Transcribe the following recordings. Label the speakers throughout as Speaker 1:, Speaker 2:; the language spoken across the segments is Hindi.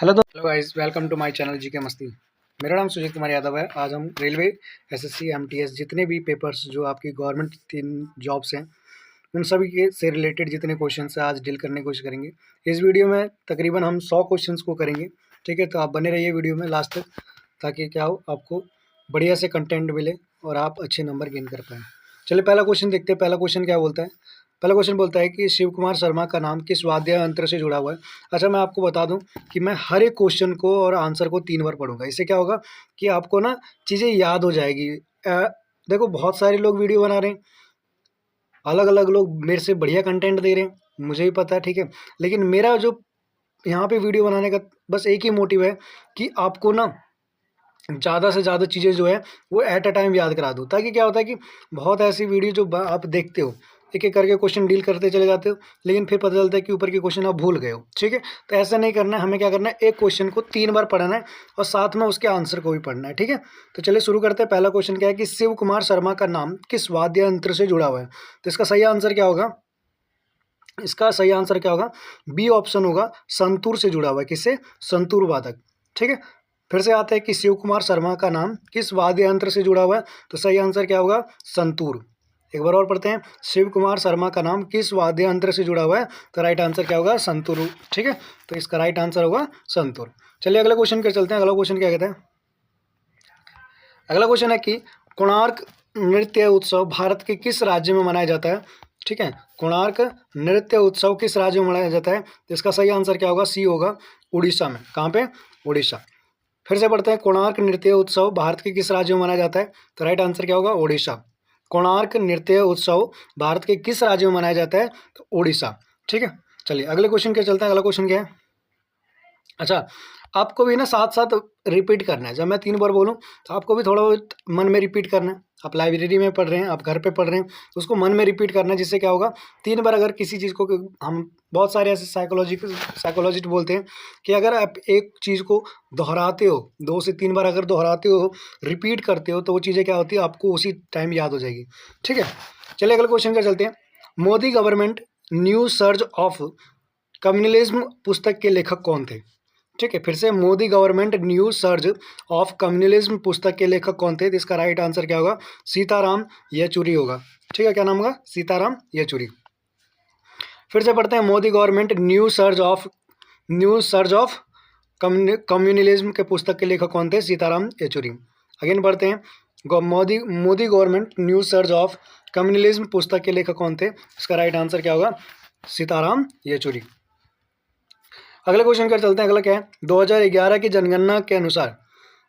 Speaker 1: Hello guys, welcome to my channel GK Masti. मेरा नाम सुजीत कुमार यादव है। आज हम रेलवे, एसएससी, एमटीएस जितने भी पेपर्स जो आपकी गवर्नमेंट 3 जॉब्स हैं उन सभी के से रिलेटेड जितने क्वेश्चंस हैं आज डील करने की कोशिश करेंगे। इस वीडियो में तकरीबन हम 100 क्वेश्चंस को करेंगे। ठीक है, तो आप बने रहिए वीडियो में लास्ट तक, ताकि क्या हो, आपको बढ़िया से कंटेंट मिले और आप अच्छे नंबर गेन कर पाएँ। चलिए पहला क्वेश्चन देखते हैं। पहला क्वेश्चन क्या बोलता है? पहला क्वेश्चन बोलता है कि शिव कुमार शर्मा का नाम किस वाद्य यंत्र से जुड़ा हुआ है। अच्छा, मैं आपको बता दूं कि मैं हर एक क्वेश्चन को और आंसर को 3 बार पढ़ूंगा। इससे क्या होगा कि आपको ना चीज़ें याद हो जाएगी। देखो, बहुत सारे लोग वीडियो बना रहे हैं, अलग अलग लोग मेरे से बढ़िया कंटेंट दे रहे हैं, मुझे भी पता है, ठीक है। लेकिन मेरा जो यहाँ पे वीडियो बनाने का बस एक ही मोटिव है कि आपको ना ज़्यादा से ज़्यादा चीज़ें जो है वो एट अ टाइम याद करा दूँ, ताकि क्या होता है कि बहुत ऐसी वीडियो जो आप देखते हो, एक एक करके क्वेश्चन डील करते चले जाते हो, लेकिन फिर पता चलता है कि ऊपर के क्वेश्चन आप भूल गए हो। ठीक है, तो ऐसा नहीं करना है। हमें क्या करना है, एक क्वेश्चन को 3 बार पढ़ना है और साथ में उसके आंसर को भी पढ़ना है। ठीक है, तो चलिए शुरू करते हैं। पहला क्वेश्चन क्या है कि शिव कुमार शर्मा का नाम किस वाद्य यंत्र से जुड़ा हुआ है। तो इसका सही आंसर क्या होगा? इसका सही आंसर क्या होगा? बी ऑप्शन होगा, संतूर से जुड़ा हुआ है। किससे? संतूर वादक। ठीक है, फिर से आता है कि शिव कुमार शर्मा का नाम किस वाद्य यंत्र से जुड़ा हुआ है। तो सही आंसर क्या होगा? संतूर। एक बार और पढ़ते हैं, शिव कुमार शर्मा का नाम किस वाद्य यंत्र से जुड़ा हुआ है। तो राइट आंसर क्या होगा? संतूर। ठीक है, तो इसका राइट आंसर होगा संतूर। चलिए अगले क्वेश्चन पर चलते हैं। अगला क्वेश्चन क्या कहते हैं? अगला क्वेश्चन है कि कोणार्क नृत्य उत्सव भारत के किस राज्य में मनाया जाता है। ठीक है, कोणार्क नृत्य उत्सव किस राज्य में मनाया जाता है। तो इसका सही आंसर क्या होगा? सी होगा, उड़ीसा में। कहाँ पे? उड़ीसा। फिर से पढ़ते हैं, कोणार्क नृत्य उत्सव भारत के किस राज्य में मनाया जाता है। तो राइट आंसर क्या होगा? उड़ीसा। कोणार्क नृत्य उत्सव भारत के किस राज्य में मनाया जाता है। तो उड़ीसा। ठीक है, चलिए अगले क्वेश्चन के चलते हैं। अगला क्वेश्चन क्या है? अच्छा, आपको भी ना साथ साथ रिपीट करना है। जब मैं 3 बार बोलूँ तो आपको भी थोड़ा बहुत मन में रिपीट करना है। आप लाइब्रेरी में पढ़ रहे हैं, आप घर पे पढ़ रहे हैं, तो उसको मन में रिपीट करना है। जिससे क्या होगा, 3 बार अगर किसी चीज़ को, हम बहुत सारे ऐसे साइकोलॉजिस्ट बोलते हैं कि अगर आप एक चीज़ को दोहराते हो, 2 से 3 बार अगर दोहराते हो, रिपीट करते हो, तो वो चीज़ें क्या होती है, आपको उसी टाइम याद हो जाएगी। ठीक है, चलिए अगले क्वेश्चन का चलते हैं। Modi government new surge of communalism पुस्तक के लेखक कौन थे। ठीक है, फिर से, Modi government new surge of communalism पुस्तक के लेखक कौन थे। तो इसका राइट आंसर क्या होगा? सीताराम येचुरी होगा। ठीक है, क्या नाम होगा? सीताराम येचुरी। फिर से पढ़ते हैं, Modi government new surge of communalism के पुस्तक के लेखक कौन थे। सीताराम येचुरी। अगेन पढ़ते हैं, Modi government new surge of communalism पुस्तक के लेखक कौन थे। इसका राइट आंसर क्या होगा? सीताराम येचुरी। अगले क्वेश्चन कर चलते हैं। अगला क्या है? 2011 की जनगणना के अनुसार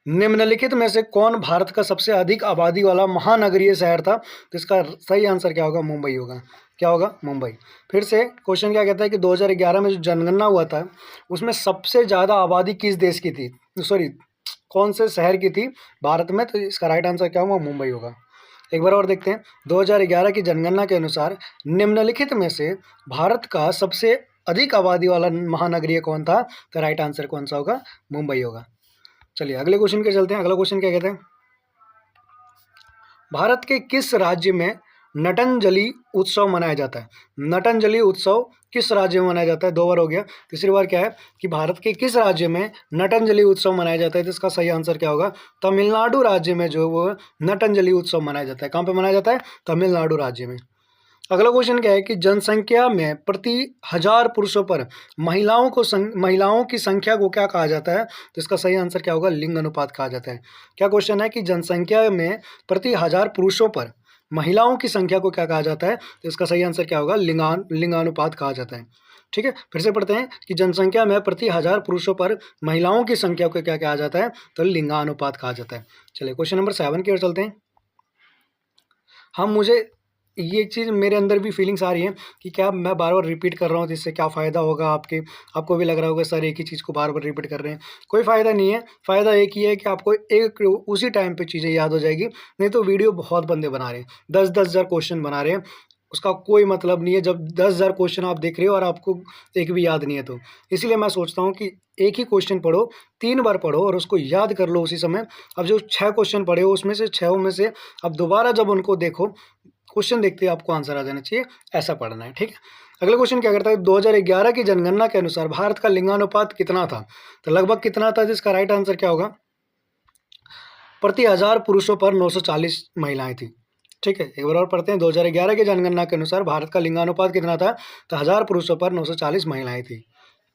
Speaker 1: निम्नलिखित में से कौन भारत का सबसे अधिक आबादी वाला महानगरीय शहर था। तो इसका सही आंसर क्या होगा? मुंबई होगा। क्या होगा? मुंबई। फिर से क्वेश्चन क्या कहता है कि 2011 में जो जनगणना हुआ था उसमें सबसे ज़्यादा आबादी किस देश की थी, सॉरी कौन से शहर की थी भारत में। तो इसका राइट आंसर क्या होगा? मुंबई होगा। एक बार और देखते हैं, 2011 की जनगणना के अनुसार निम्नलिखित में से भारत का सबसे अधिक आबादी वाला महानगरीय कौन था। तो राइट आंसर कौन सा होगा? मुंबई होगा। चलिए अगले क्वेश्चन के चलते हैं। अगला क्वेश्चन क्या कहते हैं? भारत के किस राज्य में नटंजलि उत्सव मनाया जाता है। नटंजलि उत्सव किस राज्य में मनाया जाता है? 2 बार हो गया। तीसरी बार क्या है कि भारत के किस राज्य में नटंजलि उत्सव मनाया जाता है। तो इसका सही आंसर क्या होगा? तमिलनाडु राज्य में जो वो नटंजलि उत्सव मनाया जाता है। कहाँ पे मनाया जाता है? तमिलनाडु राज्य में। अगला क्वेश्चन क्या है कि जनसंख्या में प्रति 1000 पुरुषों पर महिलाओं की संख्या को क्या कहा जाता है। तो इसका सही आंसर क्या होगा? लिंग अनुपात कहा जाता है। क्या क्वेश्चन है कि जनसंख्या में प्रति 1000 पुरुषों पर महिलाओं की संख्या को क्या कहा जाता है। तो इसका सही आंसर क्या होगा? लिंगानुपात कहा जाता है। ठीक है, फिर से पढ़ते हैं कि जनसंख्या में प्रति 1000 पुरुषों पर महिलाओं की संख्या को क्या कहा जाता है। तो लिंगानुपात कहा जाता है। चलिए क्वेश्चन नंबर 7 की ओर चलते हैं। मुझे ये चीज़ मेरे अंदर भी फीलिंग्स आ रही हैं कि क्या मैं बार बार रिपीट कर रहा हूँ, जिससे क्या फ़ायदा होगा आपको भी लग रहा होगा सर एक ही चीज़ को बार बार रिपीट कर रहे हैं। कोई फ़ायदा नहीं है। फ़ायदा एक ही है कि आपको एक उसी टाइम पे चीज़ें याद हो जाएगी। नहीं तो वीडियो बहुत बंदे बना रहे हैं, 10-10 हज़ार क्वेश्चन बना रहे हैं, उसका कोई मतलब नहीं है जब 10,000 क्वेश्चन आप देख रहे हो और आपको एक भी याद नहीं है। तो इसलिए मैं सोचता हूँ कि एक ही क्वेश्चन पढ़ो, 3 बार पढ़ो और उसको याद कर लो उसी समय। अब जो 6 क्वेश्चन पढ़े हो उसमें से 6 में से अब दोबारा जब उनको देखो, क्वेश्चन देखते ही आपको आंसर आ जाना चाहिए, ऐसा पढ़ना है, ठीक है। अगला क्वेश्चन क्या करता है, 2011 की जनगणना के अनुसार भारत का लिंगानुपात कितना था? तो लगभग कितना था, जिसका राइट आंसर क्या होगा, प्रति 1000 पुरुषों पर 940 महिलाएं थी, ठीक है। एक बार और पढ़ते हैं, 2011 की जनगणना के अनुसार भारत का लिंगानुपात कितना था? तो 1000 पुरुषों पर 940 महिलाएं थी,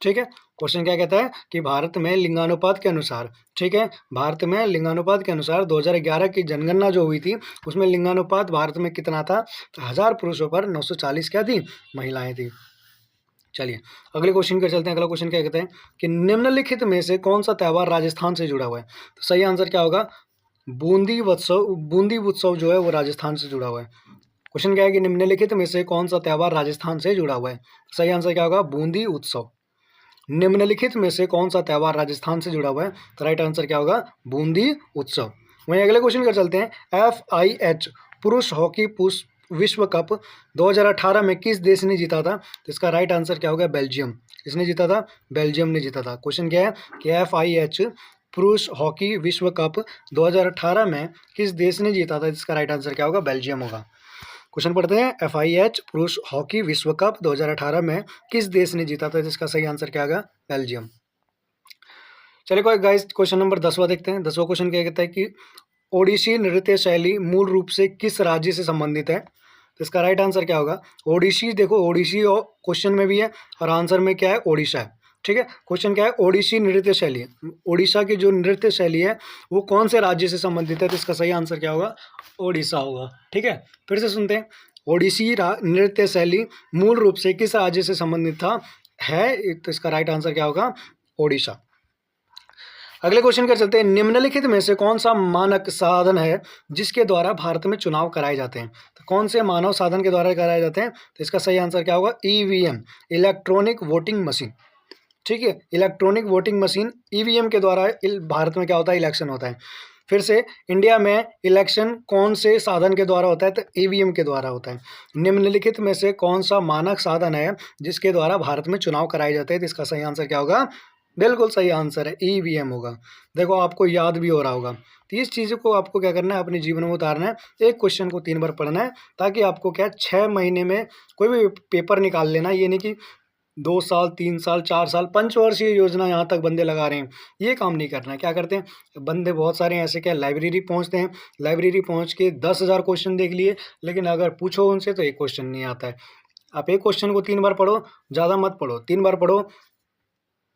Speaker 1: ठीक है। क्वेश्चन क्या कहता है कि भारत में लिंगानुपात के अनुसार, ठीक है, भारत में लिंगानुपात के अनुसार 2011 की जनगणना जो हुई थी उसमें लिंगानुपात भारत में कितना था? तो 1000 पुरुषों पर 940 क्या थी? महिलाएं थी। चलिए अगले क्वेश्चन पे चलते हैं। अगला क्वेश्चन क्या कहते हैं कि निम्नलिखित में से कौन सा त्यौहार राजस्थान से जुड़ा हुआ है? तो सही आंसर क्या होगा, बूंदी उत्सव। बूंदी उत्सव जो है वो राजस्थान से जुड़ा हुआ है। क्वेश्चन क्या है कि निम्नलिखित में से कौन सा त्यौहार राजस्थान से जुड़ा हुआ है? सही आंसर क्या होगा, बूंदी उत्सव। निम्नलिखित में से कौन सा त्यौहार राजस्थान से जुड़ा हुआ है? तो राइट आंसर क्या होगा, बूंदी उत्सव। वहीं अगले क्वेश्चन पर चलते हैं। FIH पुरुष हॉकी विश्व कप 2018 में किस देश ने जीता था? तो इसका राइट आंसर क्या होगा, बेल्जियम। किसने जीता था? बेल्जियम ने जीता था। क्वेश्चन क्या है कि FIH पुरुष हॉकी विश्व कप 2018 में किस देश ने जीता था? इसका राइट आंसर क्या होगा, बेल्जियम होगा। क्वेश्चन पढ़ते हैं, FIH पुरुष हॉकी विश्व कप 2018 में किस देश ने जीता था? जिसका सही आंसर क्या होगा, बेल्जियम। चलिए कोई गाइस क्वेश्चन नंबर 10वां देखते हैं। 10वां क्वेश्चन क्या कहता है कि ओडिसी नृत्य शैली मूल रूप से किस राज्य से संबंधित है? तो इसका राइट आंसर क्या होगा, ओडिसी। देखो ओडिसी क्वेश्चन में भी है और आंसर में क्या है, ओडिशा है, ठीक है। क्वेश्चन क्या है, ओडिसी नृत्य शैली, ओडिशा की जो नृत्य शैली है वो कौन से राज्य से संबंधित है? तो इसका सही आंसर क्या होगा, ओडिशा होगा, ठीक है। फिर से सुनते हैं, ओडिसी नृत्य शैली मूल रूप से किस राज्य से संबंधित था है? तो इसका राइट आंसर क्या होगा, ओडिशा। अगले क्वेश्चन कर चलते हैं, निम्नलिखित में से कौन सा मानक साधन है जिसके द्वारा भारत में चुनाव कराए जाते हैं? तो कौन से मानव साधन के द्वारा कराए जाते हैं? तो इसका सही आंसर क्या होगा, EVM, इलेक्ट्रॉनिक वोटिंग मशीन, ठीक है। इलेक्ट्रॉनिक वोटिंग मशीन EVM के द्वारा भारत में क्या होता है, इलेक्शन होता है। फिर से इंडिया में इलेक्शन कौन से साधन के द्वारा होता है? तो EVM के द्वारा होता है। निम्नलिखित में से कौन सा मानक साधन है जिसके द्वारा भारत में चुनाव कराए जाते हैं? तो इसका सही आंसर क्या होगा, बिल्कुल सही आंसर है, EVM होगा। देखो आपको याद भी हो रहा होगा। तो इस चीज़ को आपको क्या करना है, अपने जीवन में उतारना है। एक क्वेश्चन को 3 बार पढ़ना है ताकि आपको क्या 6 महीने में कोई भी पेपर निकाल लेना। ये नहीं कि 2 साल 3 साल 4 साल पंचवर्षीय योजना यहाँ तक बंदे लगा रहे हैं, ये काम नहीं करना है। क्या करते हैं बंदे बहुत सारे ऐसे, क्या लाइब्रेरी पहुँचते हैं, लाइब्रेरी पहुँच के 10,000 क्वेश्चन देख लिए, लेकिन अगर पूछो उनसे तो एक क्वेश्चन नहीं आता है। आप एक क्वेश्चन को 3 बार पढ़ो, ज़्यादा मत पढ़ो, 3 बार पढ़ो,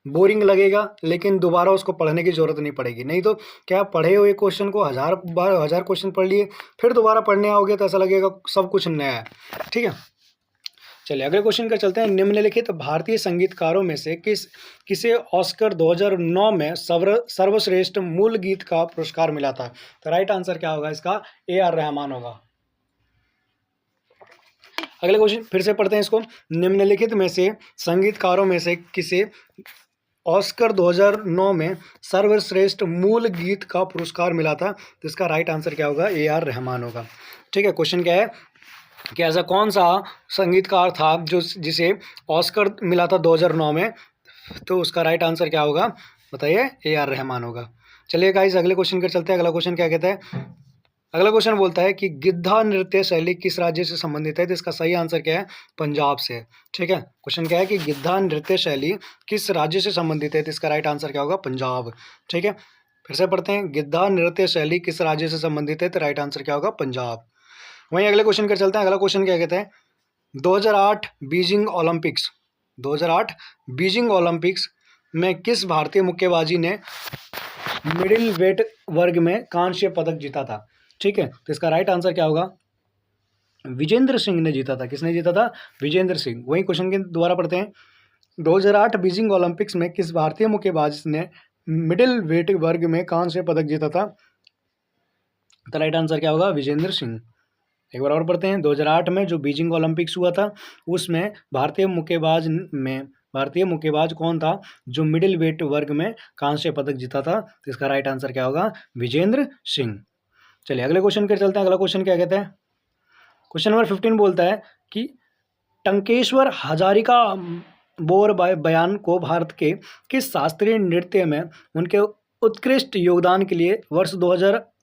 Speaker 1: बोरिंग लगेगा लेकिन दोबारा उसको पढ़ने की ज़रूरत नहीं पड़ेगी। नहीं तो क्या पढ़े हुए क्वेश्चन को 1000 बार 1000 क्वेश्चन पढ़ लिए, फिर दोबारा पढ़ने आओगे तो ऐसा लगेगा सब कुछ नया है, ठीक है। चलिए अगले क्वेश्चन का चलते हैं। निम्नलिखित भारतीय संगीतकारों में से किसे ऑस्कर 2009 में सर्वश्रेष्ठ मूल गीत का पुरस्कार मिला था? तो राइट आंसर क्या होगा इसका, AR रहमान होगा। अगले क्वेश्चन फिर से पढ़ते हैं इसको। निम्नलिखित में से संगीतकारों में से किसे ऑस्कर 2009 में सर्वश्रेष्ठ मूल गीत का पुरस्कार मिला था? तो इसका राइट आंसर क्या होगा, AR रहमान होगा, ठीक है। क्वेश्चन क्या है कि ऐसा कौन सा संगीतकार था जिसे ऑस्कर मिला था 2009 में? तो उसका राइट आंसर क्या होगा, बताइए, AR रहमान होगा। चलिए गाइस अगले क्वेश्चन पर चलते हैं। अगला क्वेश्चन क्या कहता है, अगला क्वेश्चन बोलता है कि गिद्धा नृत्य शैली किस राज्य से संबंधित है? तो इसका सही आंसर क्या है, पंजाब से, ठीक है। क्वेश्चन क्या है कि गिद्धा नृत्य शैली किस राज्य से संबंधित है? तो इसका राइट आंसर क्या होगा, पंजाब, ठीक है। फिर से पढ़ते हैं, गिद्धा नृत्य शैली किस राज्य से संबंधित है? तो राइट आंसर क्या होगा, पंजाब। वहीं अगले क्वेश्चन पर चलते हैं। अगला क्वेश्चन क्या कहते हैं, 2008 बीजिंग ओलंपिक्स 2008 बीजिंग ओलंपिक्स में किस भारतीय मुक्केबाजी ने मिडिल वेट वर्ग में कांस्य पदक जीता था? ठीक है, तो इसका राइट आंसर क्या होगा, विजेंद्र सिंह ने जीता था। किसने जीता था, विजेंद्र सिंह। वही क्वेश्चन के दोबारा पढ़ते हैं, 2008 बीजिंग ओलंपिक्स में किस भारतीय मुक्केबाज ने मिडिल वेट वर्ग में कांस्य पदक जीता था? तो राइट आंसर क्या होगा, विजेंद्र सिंह। एक बार और पढ़ते हैं, 2008 में जो बीजिंग ओलंपिक्स हुआ था उसमें भारतीय मुक्केबाज कौन था जो मिडिल वेट वर्ग में कांस्य पदक जीता था? तो इसका राइट आंसर क्या होगा, विजेंद्र सिंह। चलिए अगले क्वेश्चन पर चलते हैं। अगला क्वेश्चन क्या कहता है, क्वेश्चन नंबर 15 बोलता है कि टंकेश्वर हजारिका बोर बयान को भारत के किस शास्त्रीय नृत्य में उनके उत्कृष्ट योगदान के लिए वर्ष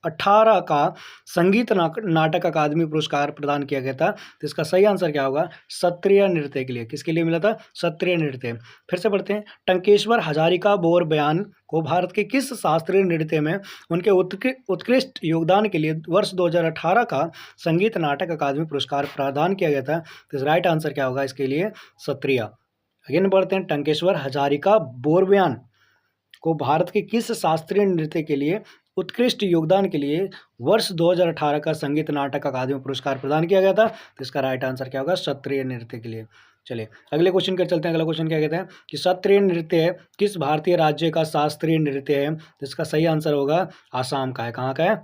Speaker 1: 2018 का संगीत नाटक अकादमी पुरस्कार प्रदान किया गया था। तो इसका सही आंसर क्या होगा? शास्त्रीय नृत्य के लिए। किसके लिए मिला था? शास्त्रीय नृत्य। फिर से पढ़ते हैं। टंकेश्वर हजारिका बोर बयान को भारत के किस शास्त्रीय नृत्य में उनके उत्कृष्ट योगदान के लिए वर्ष 2018 का संगीत नाटक अकादमी पुरस्कार प्रदान किया गया था? तो राइट आंसर क्या होगा इसके लिए? क्षत्रिय। अगेन पढ़ते हैं। टंकेश्वर हजारिका बोरबयान को भारत के किस शास्त्रीय नृत्य के लिए उत्कृष्ट योगदान के लिए वर्ष 2018 का संगीत नाटक अकादमी पुरस्कार प्रदान किया गया था? तो इसका राइट आंसर क्या होगा? शास्त्रीय नृत्य के लिए। चलिए अगले क्वेश्चन कर चलते हैं। अगला क्वेश्चन क्या कहते हैं कि शास्त्रीय नृत्य किस भारतीय राज्य का शास्त्रीय नृत्य है? तो इसका सही आंसर होगा आसाम का है। कहाँ का है?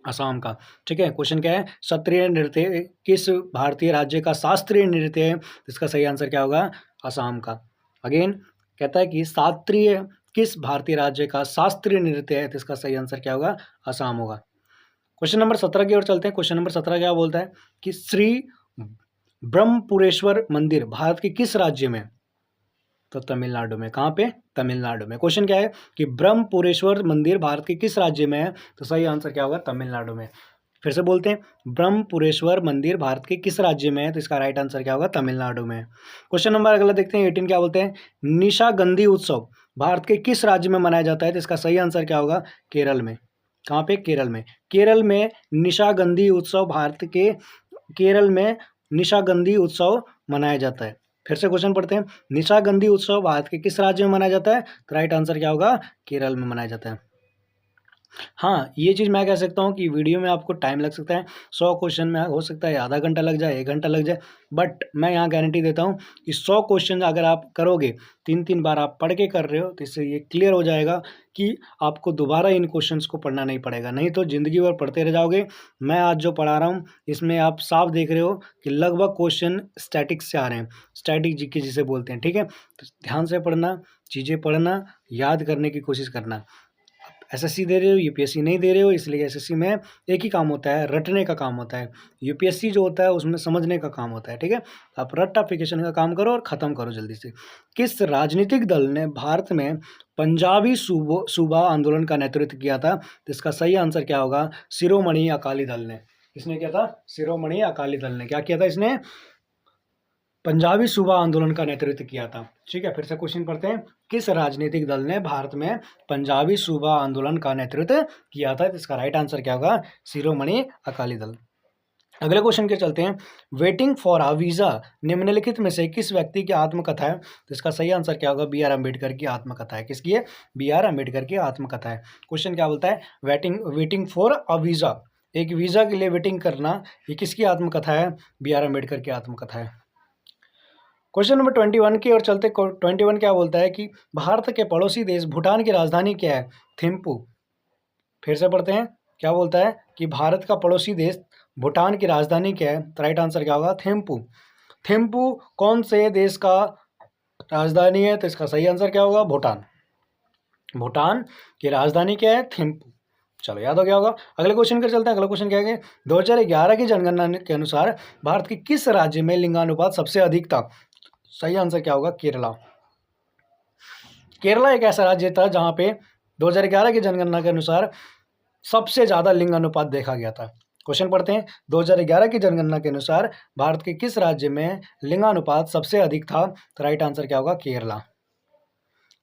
Speaker 1: असम का। ठीक है, क्वेश्चन क्या है? शास्त्रीय नृत्य किस भारतीय राज्य का शास्त्रीय नृत्य है? इसका सही आंसर क्या होगा? असम का। अगेन कहता है कि शास्त्रीय किस भारतीय राज्य का शास्त्रीय नृत्य है? तो इसका सही आंसर क्या होगा? असम होगा। क्वेश्चन नंबर 17 की ओर चलते हैं। क्वेश्चन नंबर 17 क्या बोलता है कि श्री ब्रह्मपुरेश्वर मंदिर भारत के किस राज्य में? तो तमिलनाडु में। कहाँ पे? तमिलनाडु में। क्वेश्चन क्या है कि ब्रह्मपुरेश्वर मंदिर भारत के किस राज्य में है? तो सही आंसर क्या होगा? तमिलनाडु में। फिर से बोलते हैं, ब्रह्मपुरेश्वर मंदिर भारत के किस राज्य में है? तो इसका राइट आंसर क्या होगा? तमिलनाडु में। क्वेश्चन नंबर अगला देखते हैं 18 क्या बोलते हैं? निशागंधी उत्सव भारत के किस राज्य में मनाया जाता है? तो इसका सही आंसर क्या होगा? केरल में। कहाँ पे? केरल में। केरल में निशागंधी उत्सव भारत के केरल में निशागंधी उत्सव मनाया जाता है। फिर से क्वेश्चन पढ़ते हैं। निशागंधी उत्सव भारत के किस राज्य में मनाया जाता है? तो राइट आंसर क्या होगा? केरल में मनाया जाता है। हाँ, ये चीज़ मैं कह सकता हूँ कि वीडियो में आपको टाइम लग सकता है। 100 क्वेश्चन में हो सकता है आधा घंटा लग जाए, 1 घंटा लग जाए, बट मैं यहाँ गारंटी देता हूँ कि 100 क्वेश्चन अगर आप करोगे, 3-3 बार आप पढ़ के कर रहे हो, तो इससे ये क्लियर हो जाएगा कि आपको दोबारा इन क्वेश्चंस को पढ़ना नहीं पड़ेगा। नहीं तो ज़िंदगी भर पढ़ते रह जाओगे। मैं आज जो पढ़ा रहा हूँ इसमें आप साफ देख रहे हो कि लगभग क्वेश्चन स्टैटिक्स से आ रहे हैं, स्टैटिक जीके जिसे बोलते हैं। ठीक है, तो ध्यान से पढ़ना, चीज़ें पढ़ना, याद करने की कोशिश करना। एसएससी दे रहे हो, यूपीएससी नहीं दे रहे हो, इसलिए एसएससी में एक ही काम होता है, रटने का काम होता है। यूपीएससी जो होता है उसमें समझने का काम होता है। ठीक है, आप रट्टाफिकेशन का काम करो और ख़त्म करो जल्दी से। किस राजनीतिक दल ने भारत में पंजाबी सूबा आंदोलन का नेतृत्व किया था? तो इसका सही आंसर क्या होगा? शिरोमणि अकाली दल ने। किसने किया था? शिरोमणि अकाली दल ने क्या किया था? इसने पंजाबी सूबा आंदोलन का नेतृत्व किया था। ठीक है, फिर से क्वेश्चन पढ़ते हैं। किस राजनीतिक दल ने भारत में पंजाबी सूबा आंदोलन का नेतृत्व किया था? इसका राइट आंसर क्या होगा? शिरोमणि अकाली दल। अगले क्वेश्चन के चलते हैं। वेटिंग फॉर अ वीजा निम्नलिखित में से किस व्यक्ति की आत्मकथा है? तो इसका सही आंसर क्या होगा? बी आर अम्बेडकर की आत्मकथा है। किसकी है? बी आर अम्बेडकर की आत्मकथा है। क्वेश्चन क्या बोलता है? वेटिंग फॉर अ वीजा, एक वीजा के लिए वेटिंग करना, ये किसकी आत्मकथा है? बी आर अम्बेडकर की आत्मकथा है। क्वेश्चन नंबर 21 की ओर चलते। 21 क्या बोलता है कि भारत के पड़ोसी देश भूटान की राजधानी क्या है? थिम्पू। फिर से पढ़ते हैं। क्या बोलता है कि भारत का पड़ोसी देश भूटान की राजधानी क्या है? तो राइट आंसर क्या होगा? थिम्पू। थिम्पू कौन से देश का राजधानी है? तो इसका सही आंसर क्या होगा? भूटान। भूटान की राजधानी क्या है? थिम्पू। चलो याद हो गया होगा। अगले क्वेश्चन कर चलते हैं। अगला क्वेश्चन क्या है? 2011 की जनगणना के अनुसार भारत के किस राज्य में लिंगानुपात सबसे अधिक था? सही आंसर क्या होगा? केरला। केरला एक ऐसा राज्य था जहां पे 2011 की जनगणना के अनुसार सबसे ज़्यादा लिंग अनुपात देखा गया था। क्वेश्चन पढ़ते हैं। 2011 की जनगणना के अनुसार भारत के किस राज्य में लिंगानुपात सबसे अधिक था? तो राइट आंसर क्या होगा? केरला।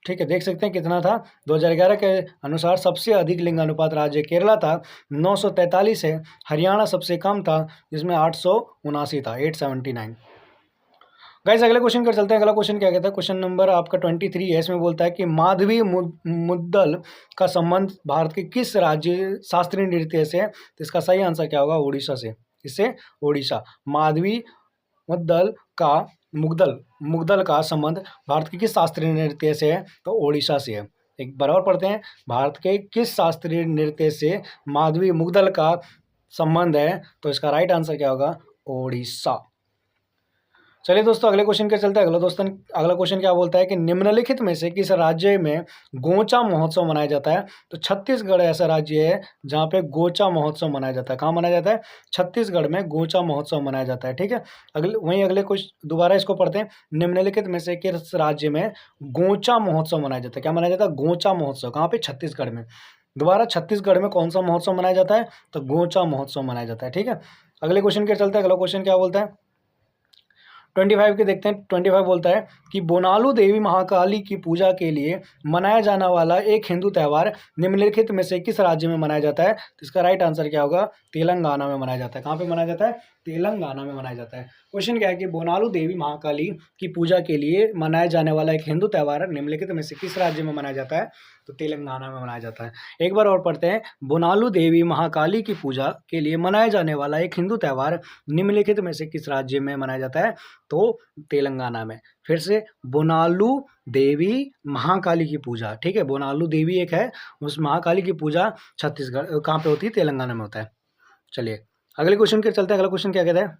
Speaker 1: ठीक है, देख सकते हैं कितना था। 2011 के अनुसार सबसे अधिक लिंगानुपात राज्य केरला था, 943 है। हरियाणा सबसे कम था जिसमें 879 था, 879। गाइस अगले क्वेश्चन कर चलते हैं। अगला क्वेश्चन क्या कहता है? क्वेश्चन नंबर आपका 23 है। इसमें बोलता है कि माधवी मुद्दल का संबंध भारत के किस राज्य शास्त्रीय नृत्य से है? तो इसका सही आंसर क्या होगा? उड़ीसा से। इससे उड़ीसा। माधवी मुद्दल का मुग्दल का संबंध भारत के किस शास्त्रीय नृत्य से है? तो ओडिशा से है। एक बार और पढ़ते हैं। भारत के किस शास्त्रीय नृत्य से माधवी मुग्दल का संबंध है? तो इसका राइट आंसर क्या होगा? ओडिशा। चलिए दोस्तों अगले क्वेश्चन के चलते हैं। अगला क्वेश्चन क्या बोलता है कि निम्नलिखित में से किस राज्य में गोचा महोत्सव मनाया जाता है? तो छत्तीसगढ़ ऐसा राज्य है जहाँ पे गोचा महोत्सव मनाया जाता है। कहाँ मनाया जाता है? छत्तीसगढ़ में गोचा महोत्सव मनाया जाता है। ठीक है, अगले कुछ दोबारा इसको पढ़ते हैं। निम्नलिखित में से किस राज्य में गोचा महोत्सव मनाया जाता है? क्या मनाया जाता है? गोचा महोत्सव। कहाँ पे? छत्तीसगढ़ में। दोबारा छत्तीसगढ़ में कौन सा महोत्सव मनाया जाता है? तो गोचा महोत्सव मनाया जाता है। ठीक है, अगले क्वेश्चन के चलते हैं। अगला क्वेश्चन क्या बोलता है? 25 के देखते हैं। 25 बोलता है कि बोनालू देवी महाकाली की पूजा के लिए मनाया जाने वाला एक हिंदू त्यौहार निम्नलिखित में से किस राज्य में मनाया जाता है? तो इसका राइट आंसर क्या होगा? तेलंगाना में मनाया जाता है। कहाँ पे मनाया जाता है? तेलंगाना में मनाया जाता है। क्वेश्चन क्या है कि बोनालू देवी महाकाली की पूजा के लिए मनाया जाने वाला एक हिंदू त्यौहार निम्नलिखित में से किस राज्य में मनाया जाता है? तो तेलंगाना में मनाया जाता है। एक बार और पढ़ते हैं। बोनालू देवी महाकाली की पूजा के लिए मनाया जाने वाला एक हिंदू त्यौहार निम्नलिखित में से किस राज्य में मनाया जाता है? तो तेलंगाना में। फिर से, बोनालू देवी महाकाली की पूजा, ठीक है, बोनालू देवी एक है, उस महाकाली की पूजा छत्तीसगढ़ कहाँ पे होती है? तेलंगाना में होता है। चलिए अगले क्वेश्चन के चलते हैं। अगला क्वेश्चन क्या कहता है?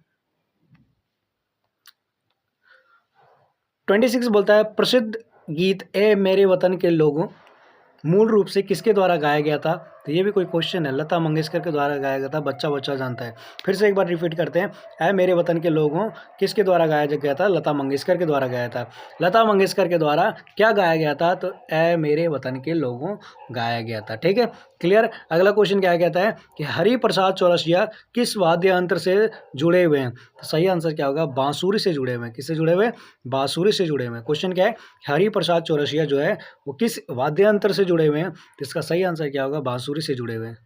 Speaker 1: 26 बोलता है प्रसिद्ध गीत ए मेरे वतन के लोगों मूल रूप से किसके द्वारा गाया गया था? तो ये भी कोई क्वेश्चन है। लता मंगेशकर के द्वारा गाया गया था। बच्चा बच्चा जानता है। फिर से एक बार रिपीट करते हैं। ऐ मेरे वतन के लोगों किसके द्वारा गाया गया था? लता मंगेशकर के द्वारा गाया था। लता मंगेशकर के द्वारा क्या गाया गया था? तो ऐ मेरे वतन के लोगों गाया गया था। ठीक है, क्लियर। अगला क्वेश्चन क्या कहता है कि हरि प्रसाद चौरसिया किस वाद्य यंत्र से जुड़े हुए हैं? तो सही आंसर क्या होगा? बांसुरी से जुड़े हुए हैं। किससे जुड़े हुए? बांसुरी से जुड़े हुए हैं। क्वेश्चन क्या है? हरि प्रसाद चौरसिया जो है वो किस वाद्य यंत्र से जुड़े हुए हैं? तो इसका सही आंसर क्या होगा? बांसुरी से जुड़े हुए हैं।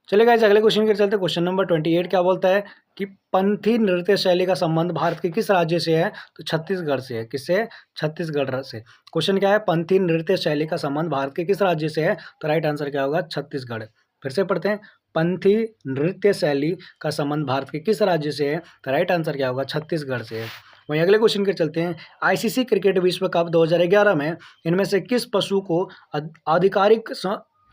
Speaker 1: चलिए गाइस अगले क्वेश्चन के चलते। क्वेश्चन नंबर 28 क्या बोलता है कि पंथी नृत्य शैली का संबंध भारत के किस राज्य से है? तो छत्तीसगढ़ से है। किससे? छत्तीसगढ़ से। क्वेश्चन क्या है? पंथी नृत्य शैली का संबंध भारत के किस राज्य से है? तो राइट आंसर क्या होगा? छत्तीसगढ़। फिर से पढ़ते हैं। पंथी नृत्य शैली का संबंध भारत के किस राज्य से है? तो राइट आंसर क्या होगा? छत्तीसगढ़ से है। वहीं अगले क्वेश्चन के चलते हैं। आईसीसी क्रिकेट विश्व कप 2011 में इनमें से किस पशु को आधिकारिक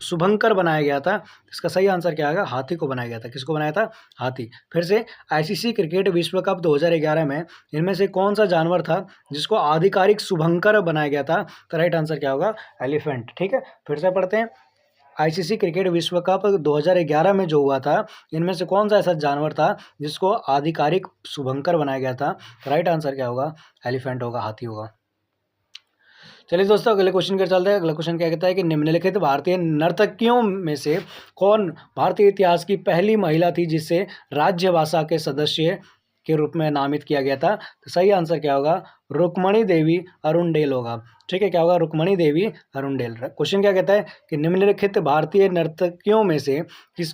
Speaker 1: शुभंकर बनाया गया था? इसका सही आंसर क्या आएगा? हाथी को बनाया गया था। किसको बनाया था? हाथी। फिर से, आईसीसी क्रिकेट विश्व कप 2011 में इनमें से कौन सा जानवर था जिसको आधिकारिक शुभंकर बनाया गया था? तो राइट आंसर क्या होगा? एलिफेंट। ठीक है, फिर से पढ़ते हैं। आईसीसी क्रिकेट विश्व कप 2011 में जो हुआ था, इनमें से कौन सा ऐसा जानवर था जिसको आधिकारिक शुभंकर बनाया गया था? तो राइट आंसर क्या होगा? एलिफेंट होगा, हाथी होगा। चलिए दोस्तों अगले क्वेश्चन के चलते हैं। अगला क्वेश्चन क्या कहता है कि निम्नलिखित भारतीय नर्तकियों में से कौन भारतीय इतिहास की पहली महिला थी जिसे राज्यभाषा के सदस्य के रूप में नामित किया गया था? तो सही आंसर क्या होगा? रुक्मणी देवी अरुणडेल होगा। ठीक है, क्या होगा? रुक्मणी देवी अरुणडेल। क्वेश्चन क्या कहता है कि निम्नलिखित भारतीय नर्तकियों में से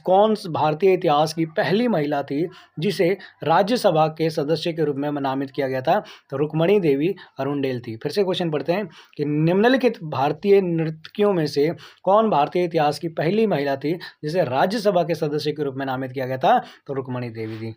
Speaker 1: कौन भारतीय इतिहास की पहली महिला थी जिसे राज्यसभा के सदस्य के रूप में नामित किया गया था? तो रुक्मणी देवी अरुणडेल थी। फिर से क्वेश्चन पढ़ते हैं कि निम्नलिखित भारतीय नर्तकियों में से कौन भारतीय इतिहास की पहली महिला थी जिसे राज्यसभा के सदस्य के रूप में नामित किया गया था? तो रुक्मणी देवी थी।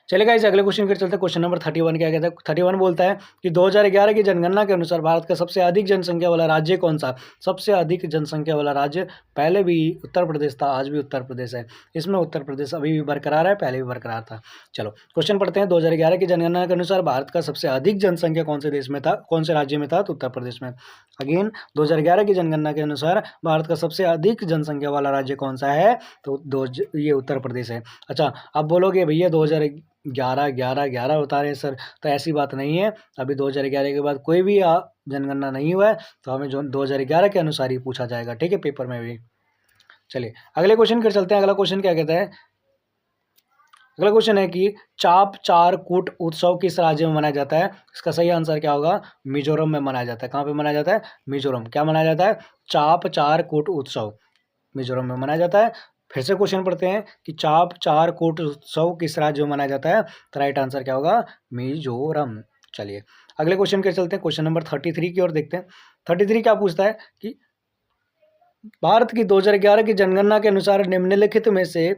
Speaker 1: चलेगा इस अगले क्वेश्चन के चलते। क्वेश्चन नंबर 31 क्या कहता है? 31 बोलता है कि 2011 की जनगणना के अनुसार भारत का सबसे अधिक जनसंख्या वाला राज्य कौन सा? सबसे अधिक जनसंख्या वाला राज्य पहले भी उत्तर प्रदेश था, आज भी उत्तर प्रदेश है। इसमें उत्तर प्रदेश अभी भी बरकरार है, पहले भी बरकरार था। चलो क्वेश्चन पढ़ते हैं। 2011 की जनगणना के अनुसार भारत का सबसे अधिक जनसंख्या कौन से देश में था, कौन से राज्य में था? तो उत्तर प्रदेश में। अगेन 2011 की जनगणना के अनुसार भारत का सबसे अधिक जनसंख्या वाला राज्य कौन सा है? तो ये उत्तर प्रदेश है। अच्छा, अब बोलोगे भैया 2011 बता रहे हैं सर, तो ऐसी बात नहीं है। अभी 2011 के बाद कोई भी जनगणना नहीं हुआ है, तो हमें जो 2011 के अनुसार ही पूछा जाएगा। ठीक है, पेपर में भी। चलिए अगले क्वेश्चन कर चलते हैं। अगला क्वेश्चन क्या कहता है? अगला क्वेश्चन है कि चाप चार कूट उत्सव किस राज्य में मनाया जाता है? इसका सही आंसर क्या होगा? मिजोरम में मनाया जाता है। कहाँ पे मनाया जाता है? मिजोरम। क्या मनाया जाता है? चाप चार कूट उत्सव मिजोरम में मनाया जाता है। फिर से क्वेश्चन पढ़ते हैं कि चाप चार कूट उत्सव किस राज्य में मनाया जाता है? तो राइट आंसर क्या होगा? मिजोरम। चलिए अगले क्वेश्चन के चलते हैं। क्वेश्चन नंबर 33 की ओर देखते हैं। 33 क्या पूछता है कि भारत की 2011 की जनगणना के अनुसार निम्नलिखित में से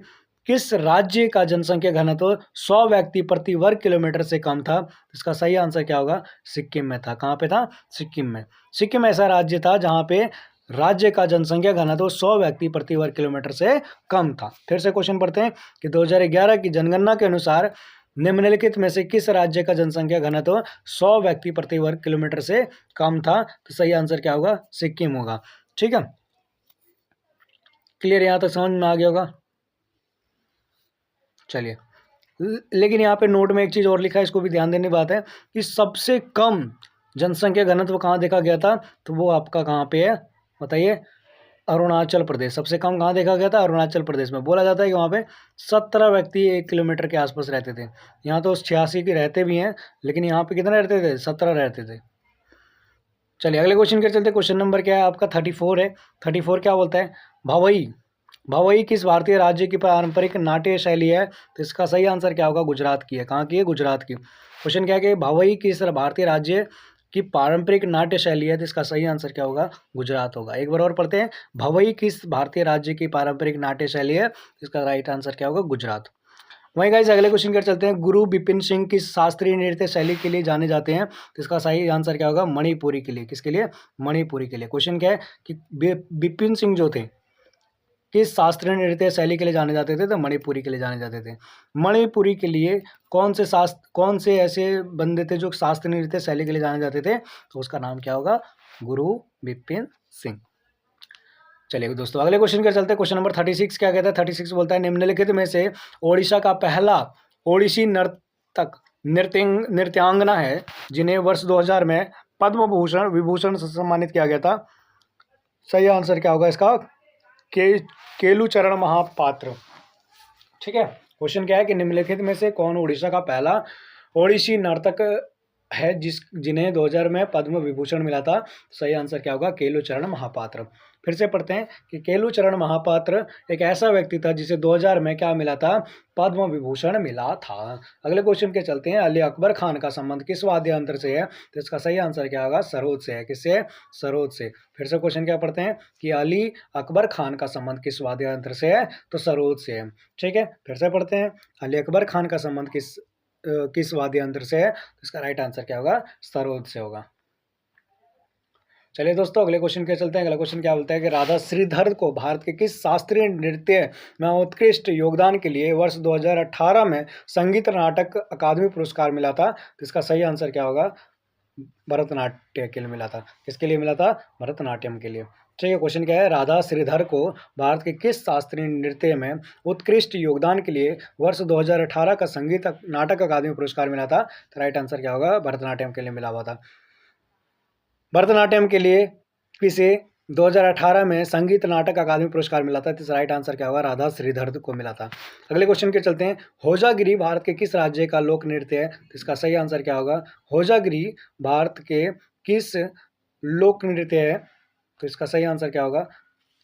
Speaker 1: किस राज्य का जनसंख्या घनत्व 100 व्यक्ति प्रति वर्ग किलोमीटर से कम था? इसका सही आंसर क्या होगा? सिक्किम में था। कहाँ पे था? सिक्किम में। सिक्किम ऐसा राज्य था जहाँ पे राज्य का जनसंख्या घनत्व 100 व्यक्ति प्रति वर्ग किलोमीटर से कम था। फिर से क्वेश्चन पढ़ते हैं कि 2011 की जनगणना के अनुसार निम्नलिखित में से किस राज्य का जनसंख्या घनत्व 100 व्यक्ति प्रति वर्ग किलोमीटर से कम था? तो सही आंसर क्या होगा? सिक्किम होगा। ठीक है, क्लियर? यहाँ तक समझ में आ गया होगा। चलिए लेकिन यहाँ पे नोट में एक चीज़ और लिखा है, इसको भी ध्यान देने की बात है कि सबसे कम जनसंख्या घनत्व कहाँ देखा गया था? तो वो आपका कहाँ पे है? बताइए। अरुणाचल प्रदेश, सबसे कम कहाँ देखा गया था? अरुणाचल प्रदेश में। बोला जाता है कि वहाँ पे 17 व्यक्ति 1 किलोमीटर के आसपास रहते थे। यहाँ तो 86 के रहते भी हैं, लेकिन यहाँ पे कितने रहते थे? 17 रहते थे। चलिए अगले क्वेश्चन के चलते। क्वेश्चन नंबर क्या है आपका? 34 है। 34 क्या बोलता है? भवई। भवई किस भारतीय राज्य की पारंपरिक नाट्य शैली है? तो इसका सही आंसर क्या होगा? गुजरात की है। कहाँ की है? गुजरात की। क्वेश्चन क्या है कि भवई किस भारतीय राज्य की पारंपरिक नाट्य शैली है? तो इसका सही आंसर क्या होगा? गुजरात होगा। एक बार और पढ़ते हैं। भवई किस भारतीय राज्य की पारंपरिक नाट्य शैली है? इसका राइट आंसर क्या होगा? गुजरात। वहीं गाइस अगले क्वेश्चन कर चलते हैं। गुरु बिपिन सिंह किस शास्त्रीय नृत्य शैली के लिए जाने जाते हैं? तो इसका सही आंसर क्या होगा? मणिपुरी के लिए। किसके लिए? मणिपुरी के लिए। क्वेश्चन क्या है कि बिपिन सिंह जो थे किस शास्त्रीय नृत्य शैली के लिए जाने जाते थे? तो मणिपुरी के लिए जाने जाते थे। मणिपुरी के लिए कौन से ऐसे बंदे थे जो शास्त्रीय नृत्य शैली के लिए जाने जाते थे? तो उसका नाम क्या होगा? गुरु बिपिन सिंह। चलिए दोस्तों अगले क्वेश्चन के चलते। क्वेश्चन नंबर 36 क्या कहता है? 36 बोलता है निम्नलिखित में से ओडिशा का पहला ओडिसी नृत्यांगना है जिन्हें वर्ष 2000 में पद्म भूषण विभूषण से सम्मानित किया गया था। सही आंसर क्या होगा इसका? केलुचरण महापात्र। ठीक है। क्वेश्चन क्या है कि निम्नलिखित में से कौन उड़ीसा का पहला ओडिसी नर्तक है जिन्हें 2000 में पद्म विभूषण मिला था? सही आंसर क्या होगा? केलुचरण महापात्र। फिर से पढ़ते हैं कि केलुचरण महापात्र एक ऐसा व्यक्ति था जिसे 2000 में क्या मिला था? पद्म विभूषण मिला था। अगले क्वेश्चन के चलते हैं। अली अकबर खान का संबंध किस वाद्य यंत्र से है? तो इसका सही आंसर क्या होगा? सरोद से है। किससे? सरोद से। फिर से क्वेश्चन क्या पढ़ते हैं कि अली अकबर खान का संबंध किस वाद्य यंत्र से है? तो सरोद से है। ठीक है। फिर से पढ़ते हैं। अली अकबर खान का संबंध किस वाद्य यंत्र से है? तो इसका राइट आंसर क्या होगा? सरोद से होगा। चलिए दोस्तों अगले क्वेश्चन के चलते हैं। अगला क्वेश्चन क्या बोलता है कि राधा श्रीधर को भारत के किस शास्त्रीय नृत्य में उत्कृष्ट योगदान के लिए वर्ष 2018 में संगीत नाटक अकादमी पुरस्कार मिला था? तो इसका सही आंसर क्या होगा? भरतनाट्य के लिए मिला था। किसके लिए मिला था? भरतनाट्यम के लिए। ठीक है। क्वेश्चन क्या है? राधा श्रीधर को भारत के किस शास्त्रीय नृत्य में उत्कृष्ट योगदान के लिए वर्ष 2018 का संगीत नाटक अकादमी पुरस्कार मिला था? तो राइट आंसर क्या होगा? भरतनाट्यम के लिए मिला हुआ था। भरतनाट्यम के लिए किसे 2018 में संगीत नाटक अकादमी पुरस्कार मिला था? तो राइट आंसर क्या होगा? राधा श्रीधर को मिला था। अगले क्वेश्चन के चलते हैं। होजागिरी भारत के किस राज्य का लोक नृत्य है? तो इसका सही आंसर क्या होगा? होजागिरी भारत के किस लोक नृत्य है? तो इसका सही आंसर क्या होगा?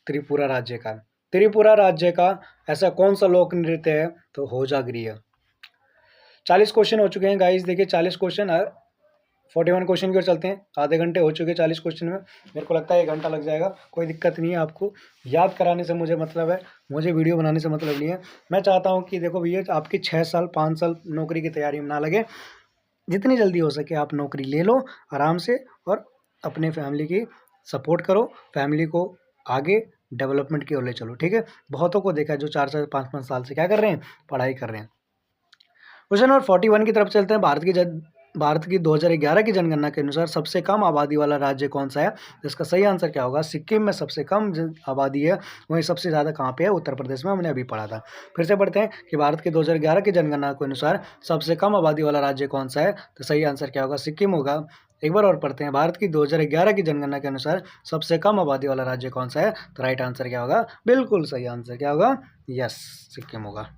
Speaker 1: त्रिपुरा राज्य का। त्रिपुरा राज्य का ऐसा कौन सा लोक नृत्य है? तो होजागिरी है। 40 क्वेश्चन हो चुके हैं गाइस। देखिए 40 क्वेश्चन 41 क्वेश्चन की ओर चलते हैं। आधे घंटे हो चुके 40 क्वेश्चन में। मेरे को लगता है 1 घंटा लग जाएगा। कोई दिक्कत नहीं है। आपको याद कराने से मुझे मतलब है, मुझे वीडियो बनाने से मतलब नहीं है। मैं चाहता हूँ कि देखो भैया आपकी 6 साल 5 साल नौकरी की तैयारी में ना लगे। जितनी जल्दी हो सके आप नौकरी ले लो आराम से और अपने फैमिली की सपोर्ट करो। फैमिली को आगे डेवलपमेंट की ओर ले चलो। ठीक है। बहुतों को देखा है जो 4 5 5 साल से क्या कर रहे हैं? पढ़ाई कर रहे हैं। क्वेश्चन नंबर 41 की तरफ चलते हैं। भारत की 2011 की जनगणना के अनुसार सबसे कम आबादी वाला राज्य कौन सा है? इसका सही आंसर क्या होगा? सिक्किम में सबसे कम आबादी है। वहीं सबसे ज़्यादा कहाँ पे है? उत्तर प्रदेश में। हमने अभी पढ़ा था। फिर से पढ़ते हैं कि भारत के 2011 की जनगणना के अनुसार सबसे कम आबादी वाला राज्य कौन सा है? तो सही आंसर क्या होगा? सिक्किम होगा। एक बार और पढ़ते हैं। भारत की 2011 की जनगणना के अनुसार सबसे कम आबादी वाला राज्य कौन सा है? तो राइट आंसर क्या होगा? बिल्कुल सही आंसर क्या होगा? यस, सिक्किम होगा।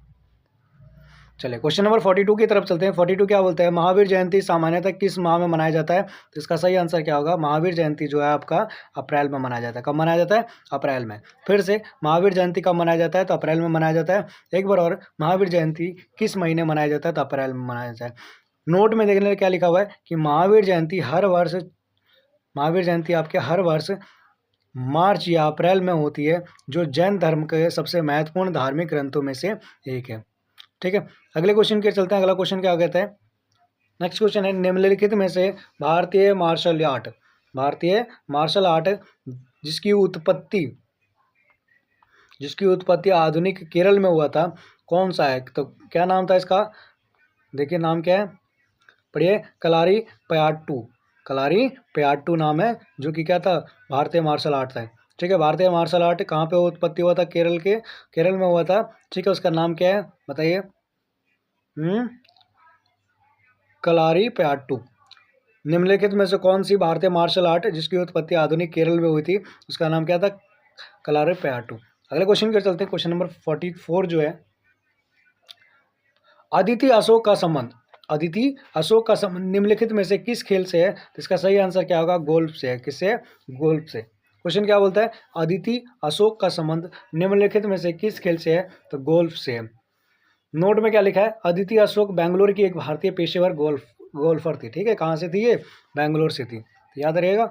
Speaker 1: चलिए क्वेश्चन नंबर 42 की तरफ चलते हैं। 42 क्या बोलते हैं? महावीर जयंती सामान्यतः किस माह में मनाया जाता है? तो इसका सही आंसर क्या होगा? महावीर जयंती जो है आपका अप्रैल में मनाया जाता है। कब मनाया जाता है? अप्रैल में। फिर से महावीर जयंती कब मनाया जाता है? तो अप्रैल में मनाया जाता है। एक बार और, महावीर जयंती किस महीने मनाया जाता है? तो अप्रैल में मनाया जाता है। नोट में देखने क्या लिखा हुआ है कि महावीर जयंती आपके हर वर्ष मार्च या अप्रैल में होती है, जो जैन धर्म के सबसे महत्वपूर्ण धार्मिक ग्रंथों में से एक है। ठीक है। अगले क्वेश्चन के चलते हैं। अगला क्वेश्चन क्या कहता है? नेक्स्ट क्वेश्चन है निम्नलिखित में से भारतीय मार्शल आर्ट जिसकी उत्पत्ति आधुनिक केरल में हुआ था कौन सा है? तो क्या नाम था इसका? देखिए नाम क्या है, पढ़िए। कलारी पयाट्टू नाम है, जो कि क्या था? भारतीय मार्शल आर्ट था। ठीक है। भारतीय मार्शल आर्ट कहाँ पे उत्पत्ति हुआ था? केरल में हुआ था। ठीक है। उसका नाम क्या है बताइए? कलारी पयाट्टू। निम्नलिखित में से कौन सी भारतीय मार्शल आर्ट जिसकी उत्पत्ति आधुनिक केरल में हुई थी, उसका नाम क्या था? कलारीपयट्टू। अगले क्वेश्चन की चलते हैं, क्वेश्चन नंबर 44 जो है, अदिति अशोक का संबंध, अदिति अशोक का संबंध निम्नलिखित में से किस खेल से है? तो इसका सही आंसर क्या होगा? गोल्फ से है। किससे? गोल्फ से। क्वेश्चन क्या बोलता है? अदिति अशोक का संबंध निम्नलिखित में से किस खेल से है? तो गोल्फ से है। नोट में क्या लिखा है? अदिति अशोक बेंगलोर की एक भारतीय पेशेवर गोल्फर थी। ठीक है, कहाँ से थी ये? बेंगलोर से थी, तो याद रहेगा।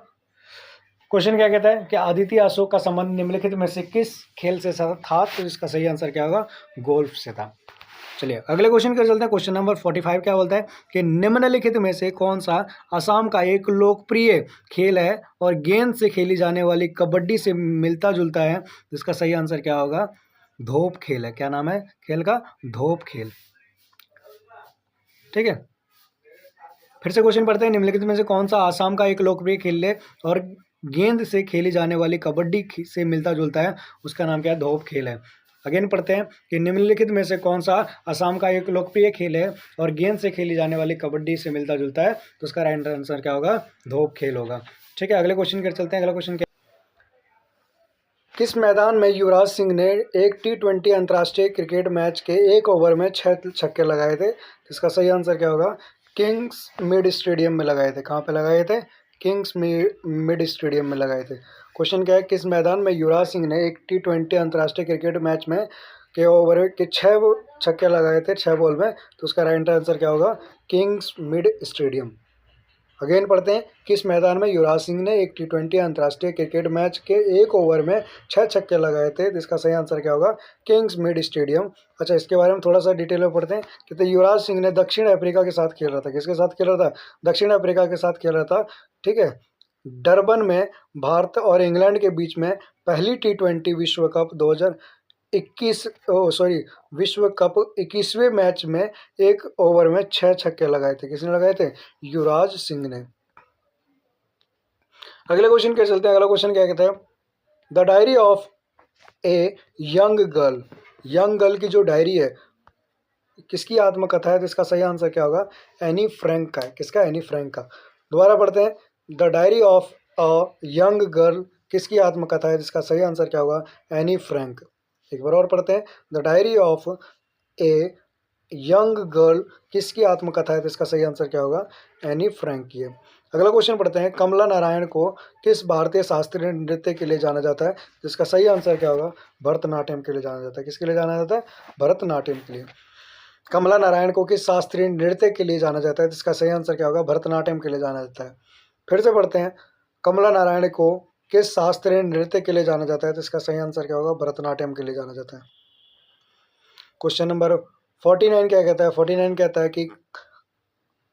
Speaker 1: क्वेश्चन क्या कहता है कि अदिति अशोक का संबंध निम्नलिखित में से किस खेल से था? तो इसका सही आंसर क्या होगा? गोल्फ से था। चलिए अगले क्वेश्चन की चलते हैं। क्वेश्चन नंबर 45 क्या बोलता है कि निम्नलिखित में से कौन सा असम का एक लोकप्रिय खेल है और गेंद से खेली जाने वाली कबड्डी से मिलता जुलता है? इसका सही आंसर क्या होगा? धोप खेल है। क्या नाम है खेल का? धोप खेल। ठीक है, फिर से क्वेश्चन पढ़ते हैं। निम्नलिखित में से कौन सा आसाम का एक लोकप्रिय खेल है और गेंद से खेली जाने वाली कबड्डी से मिलता जुलता है? उसका नाम क्या है? धोप खेल है। अगेन पढ़ते हैं कि निम्नलिखित में से कौन सा असम का एक लोकप्रिय खेल है और गेंद से खेली जाने वाली कबड्डी से मिलता जुलता है? तो उसका राइट आंसर क्या होगा? धोप खेल होगा। ठीक है, अगले क्वेश्चन की चलते हैं। अगला क्वेश्चन क्या, किस मैदान में युवराज सिंह ने एक T20 अंतर्राष्ट्रीय क्रिकेट मैच के 1 ओवर में 6 छक्के लगाए थे? इसका सही आंसर क्या होगा? किंग्स मिड स्टेडियम में लगाए थे। कहाँ पे लगाए थे? किंग्स मिड स्टेडियम में लगाए थे। क्वेश्चन क्या है? किस मैदान में युवराज सिंह ने एक T20 अंतर्राष्ट्रीय क्रिकेट मैच में के ओवर के 6 छक्के लगाए थे 6 बॉल में? तो उसका राइट आंसर क्या होगा? Kings mid stadium. अगेन पढ़ते हैं, किस मैदान में युवराज सिंह ने एक T20 अंतर्राष्ट्रीय क्रिकेट मैच के 1 ओवर में 6 छक्के लगाए थे? तो इसका सही आंसर क्या होगा? Kings mid stadium. अच्छा, इसके बारे में थोड़ा सा डिटेल में पढ़ते हैं। कहते हैं युवराज सिंह ने दक्षिण अफ्रीका के साथ खेल रहा था। किसके साथ खेल रहा था? दक्षिण अफ्रीका के साथ खेल रहा था। ठीक है, डरबन में भारत और इंग्लैंड के बीच में पहली T20 विश्व कप 2021 विश्व कप 21वें मैच में 1 ओवर में 6 छक्के लगाए थे। किसने लगाए थे? युवराज सिंह ने। अगले क्वेश्चन क्या चलते हैं। अगला क्वेश्चन क्या कहता है? The diary of a young girl, young girl की जो डायरी है किसकी आत्मकथा है? तो इसका सही आंसर क्या होगा? एनी फ्रैंक का है। किसका? एनी फ्रैंक का। दोबारा पढ़ते हैं, the diary of a young girl किसकी आत्मकथा है? इसका सही आंसर क्या होगा? Anne Frank. एक बार और पढ़ते हैं, the diary of a young girl किसकी आत्मकथा है? तो इसका सही आंसर क्या होगा? एनी फ्रैंक की है। अगला क्वेश्चन पढ़ते हैं, कमला नारायण को किस भारतीय शास्त्रीय नृत्य के लिए जाना जाता है? जिसका सही आंसर क्या होगा? भरतनाट्यम के लिए जाना जाता है। किसके लिए जाना जाता है? भरतनाट्यम के लिए। कमला नारायण को किस शास्त्रीय नृत्य के लिए जाना जाता है? जिसका सही आंसर क्या होगा? भरतनाट्यम के लिए जाना जाता है। फिर से पढ़ते हैं, कमला नारायण को किस शास्त्रीय नृत्य के लिए जाना जाता है? तो इसका सही आंसर क्या होगा? भरतनाट्यम के लिए जाना जाता है। क्वेश्चन नंबर 49 क्या कहता है? 49 कहता है कि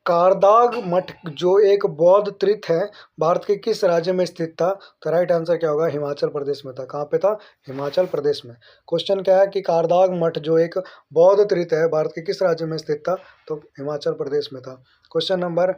Speaker 1: कारदाग मठ जो एक बौद्ध तीर्थ है भारत के किस राज्य में स्थित था? तो राइट आंसर क्या होगा? हिमाचल प्रदेश में था। कहाँ पे था? हिमाचल प्रदेश में। क्वेश्चन क्या है कि कारदाग मठ जो एक बौद्ध तीर्थ है भारत के किस राज्य में स्थित था? तो हिमाचल प्रदेश में था। क्वेश्चन नंबर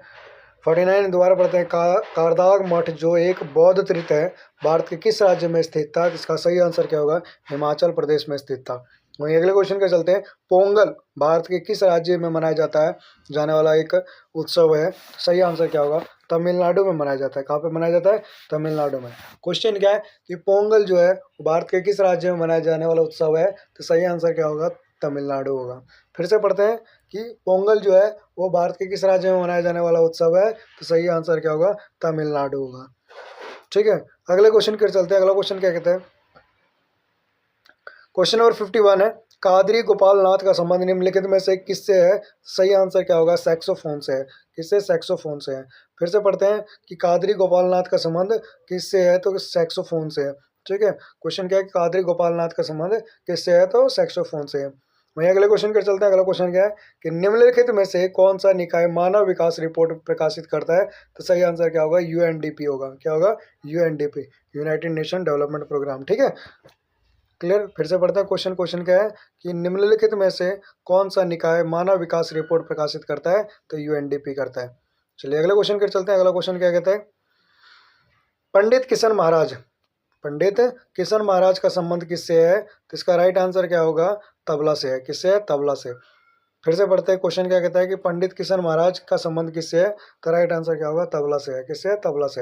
Speaker 1: 49 दोबारा पढ़ते हैं, कारदाग मठ जो एक बौद्ध तीर्थ है भारत के किस राज्य में स्थित था? इसका सही आंसर क्या होगा? हिमाचल प्रदेश में स्थित था। वहीं अगले क्वेश्चन के चलते हैं, पोंगल भारत के किस राज्य में मनाया जाता है जाने वाला एक उत्सव है? सही आंसर क्या होगा? तमिलनाडु में मनाया जाता है। कहाँ पे मनाया जाता है? तमिलनाडु में। क्वेश्चन क्या है कि पोंगल जो है भारत के किस राज्य में मनाया जाने वाला उत्सव है? तो सही आंसर क्या होगा? तमिलनाडु होगा। फिर से पढ़ते हैं कि पोंगल जो है वो भारत के किस राज्य में मनाया जाने वाला उत्सव है? तो सही आंसर क्या होगा? तमिलनाडु होगा। ठीक है, अगले क्वेश्चन के चलते हैं। अगला क्वेश्चन क्या कहता है? क्वेश्चन नंबर 51 है, कादरी गोपाल नाथ का संबंध निम्नलिखित में से किससे है? सही आंसर क्या होगा? सैक्सोफोन से है। किससे? सैक्सोफोन से है। फिर से पढ़ते हैं कि कादरी गोपाल नाथ का संबंध किससे है? तो सैक्सोफोन से है। ठीक है, क्वेश्चन क्या है? कादरी गोपाल नाथ का संबंध किससे है? तो सैक्सोफोन से है। वहीं अगले क्वेश्चन पर चलते हैं। अगला क्वेश्चन क्या है कि निम्नलिखित में से कौन सा निकाय मानव विकास रिपोर्ट प्रकाशित करता है? तो सही आंसर क्या होगा? UNDP होगा। क्या होगा? UNDP, United Nation Development Programme. ठीक है, क्लियर। फिर से पढ़ते हैं क्वेश्चन। क्वेश्चन क्या है कि निम्नलिखित में से कौन सा निकाय मानव विकास रिपोर्ट प्रकाशित करता है? तो UNDP करता है। चलिए अगले क्वेश्चन पर चलते हैं। अगला क्वेश्चन क्या कहता है? पंडित किशन महाराज, पंडित किशन महाराज का संबंध किससे है? तो इसका राइट आंसर क्या होगा? तबला से है। किससे है? तबला से। फिर से पढ़ते हैं, क्वेश्चन क्या कहता है कि पंडित किशन महाराज का संबंध किससे है? तो राइट आंसर क्या होगा? तबला से है। किससे? तबला से।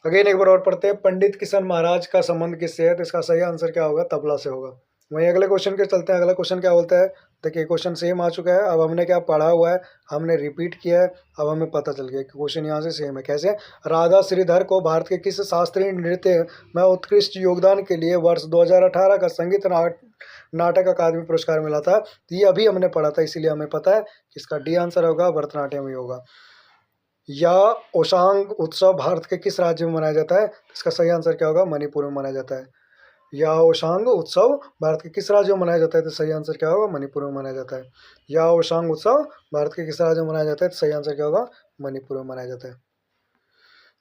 Speaker 1: अगेन एक बार और पढ़ते हैं, पंडित किशन महाराज का संबंध किससे है? तो इसका सही आंसर क्या होगा? तबला से होगा। वहीं अगले क्वेश्चन के चलते हैं। अगला क्वेश्चन क्या बोलता है? देखिए क्वेश्चन सेम आ चुका है, अब हमने क्या पढ़ा हुआ है, हमने रिपीट किया है, अब हमें पता चल गया कि क्वेश्चन यहाँ से सेम है। कैसे? राधा श्रीधर को भारत के किस शास्त्रीय नृत्य में उत्कृष्ट योगदान के लिए वर्ष 2018 का संगीत नाटक अकादमी पुरस्कार मिला था? तो ये अभी हमने पढ़ा था, इसीलिए हमें पता है कि इसका डी आंसर होगा भरतनाट्यम ही होगा। या ओशांग उत्सव भारत के किस राज्य में मनाया जाता है? इसका सही आंसर क्या होगा? मणिपुर में मनाया जाता है। या ओशांग उत्सव भारत के किस राज्य में मनाया जाता है? तो सही आंसर क्या होगा? मणिपुर में मनाया जाता है। या ओशांग उत्सव भारत के किस राज्य में मनाया जाता है? तो सही आंसर क्या होगा? मणिपुर में मनाया जाता है।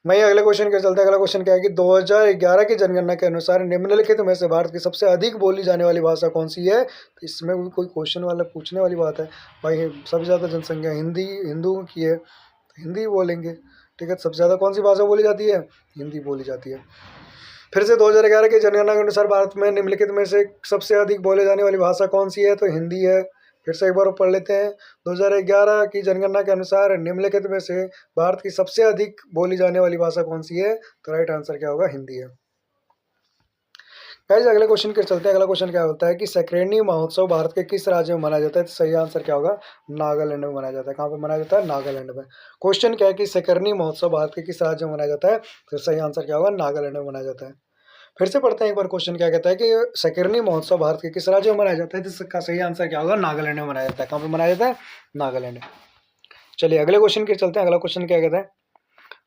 Speaker 1: मैं अगले क्वेश्चन के चलते, अगला क्वेश्चन क्या है कि 2011 की जनगणना के अनुसार निम्नलिखित में से भारत की सबसे अधिक बोली जाने वाली भाषा कौन सी है? तो इसमें भी कोई क्वेश्चन वाला पूछने वाली बात है भाई। सबसे ज़्यादा जनसंख्या हिंदुओं की है, हिंदी बोलेंगे। ठीक है, सबसे ज़्यादा कौन सी भाषा बोली जाती है? हिंदी बोली जाती है। फिर से 2011 की जनगणना के अनुसार भारत में निम्नलिखित में से सबसे अधिक बोले जाने वाली भाषा कौन सी है? तो हिंदी है। फिर से एक बार पढ़ लेते हैं, 2011 की जनगणना के अनुसार निम्नलिखित में से भारत की सबसे अधिक बोली जाने वाली भाषा कौन सी है? तो राइट आंसर क्या होगा? हिंदी है। गाइस अगले क्वेश्चन के चलते हैं। अगला क्वेश्चन क्या होता है कि सक्रेनी महोत्सव भारत के किस राज्य में मनाया जाता है? तो सही आंसर क्या होगा? नागालैंड में मनाया जाता है। कहाँ पे मनाया जाता है? नागालैंड में। क्वेश्चन क्या है कि सक्रेनी महोत्सव भारत के किस राज्य में मनाया जाता है? तो सही आंसर क्या होगा? नागालैंड में मनाया जाता है। फिर से पढ़ते हैं एक बार, क्वेश्चन क्या कहता है कि सक्रेनी महोत्सव भारत के किस राज्य में मनाया जाता है? तो इसका सही आंसर क्या होगा? नागालैंड में मनाया जाता है। कहाँ पे मनाया जाता है? नागालैंड। चलिए अगले क्वेश्चन के चलते हैं। अगला क्वेश्चन क्या कहता है,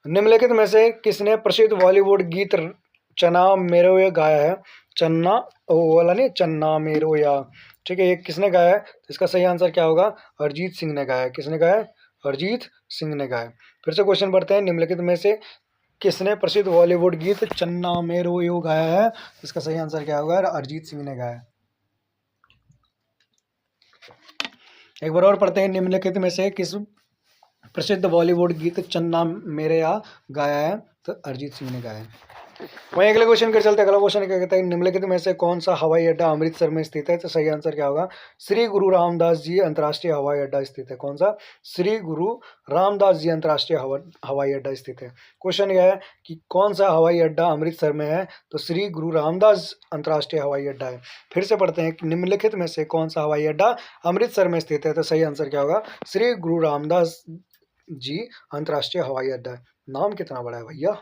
Speaker 1: निम्नलिखित में से किसने प्रसिद्ध बॉलीवुड गीत चन्ना मेरेया गाया है? चन्ना वो वाला नहीं, चन्ना मेरेया। ठीक है, ये किसने गाया है? तो इसका सही आंसर क्या होगा? अरिजीत सिंह ने गाया है। किसने गाया है? अरिजीत सिंह ने गाया है। फिर से क्वेश्चन पढ़ते हैं, निम्नलिखित में से किसने प्रसिद्ध बॉलीवुड गीत चन्ना मेरेया गाया है? इसका सही आंसर क्या होगा? अरिजीत सिंह ने गाया है। एक बार और पढ़ते हैं, निम्नलिखित में से किस प्रसिद्ध बॉलीवुड गीत चन्ना मेरेया गाया है? तो अरिजीत सिंह ने गाया है। वहीं अगले क्वेश्चन के चलते, अगला क्वेश्चन क्या कहता है, निम्नलिखित में से कौन सा हवाई अड्डा अमृतसर में स्थित है? तो सही आंसर क्या होगा? श्री गुरु रामदास जी अंतर्राष्ट्रीय हवाई अड्डा स्थित है। कौन सा? श्री गुरु रामदास जी अंतर्राष्ट्रीय हवाई अड्डा स्थित है। क्वेश्चन यह है कि कौन सा हवाई अड्डा अमृतसर में है? तो श्री गुरु रामदास अंतर्राष्ट्रीय हवाई अड्डा है। फिर से पढ़ते हैं कि निम्नलिखित में से कौन सा हवाई अड्डा अमृतसर में स्थित है? तो सही आंसर क्या होगा? श्री गुरु रामदास जी अंतर्राष्ट्रीय हवाई अड्डा है। नाम कितना बड़ा है भैया।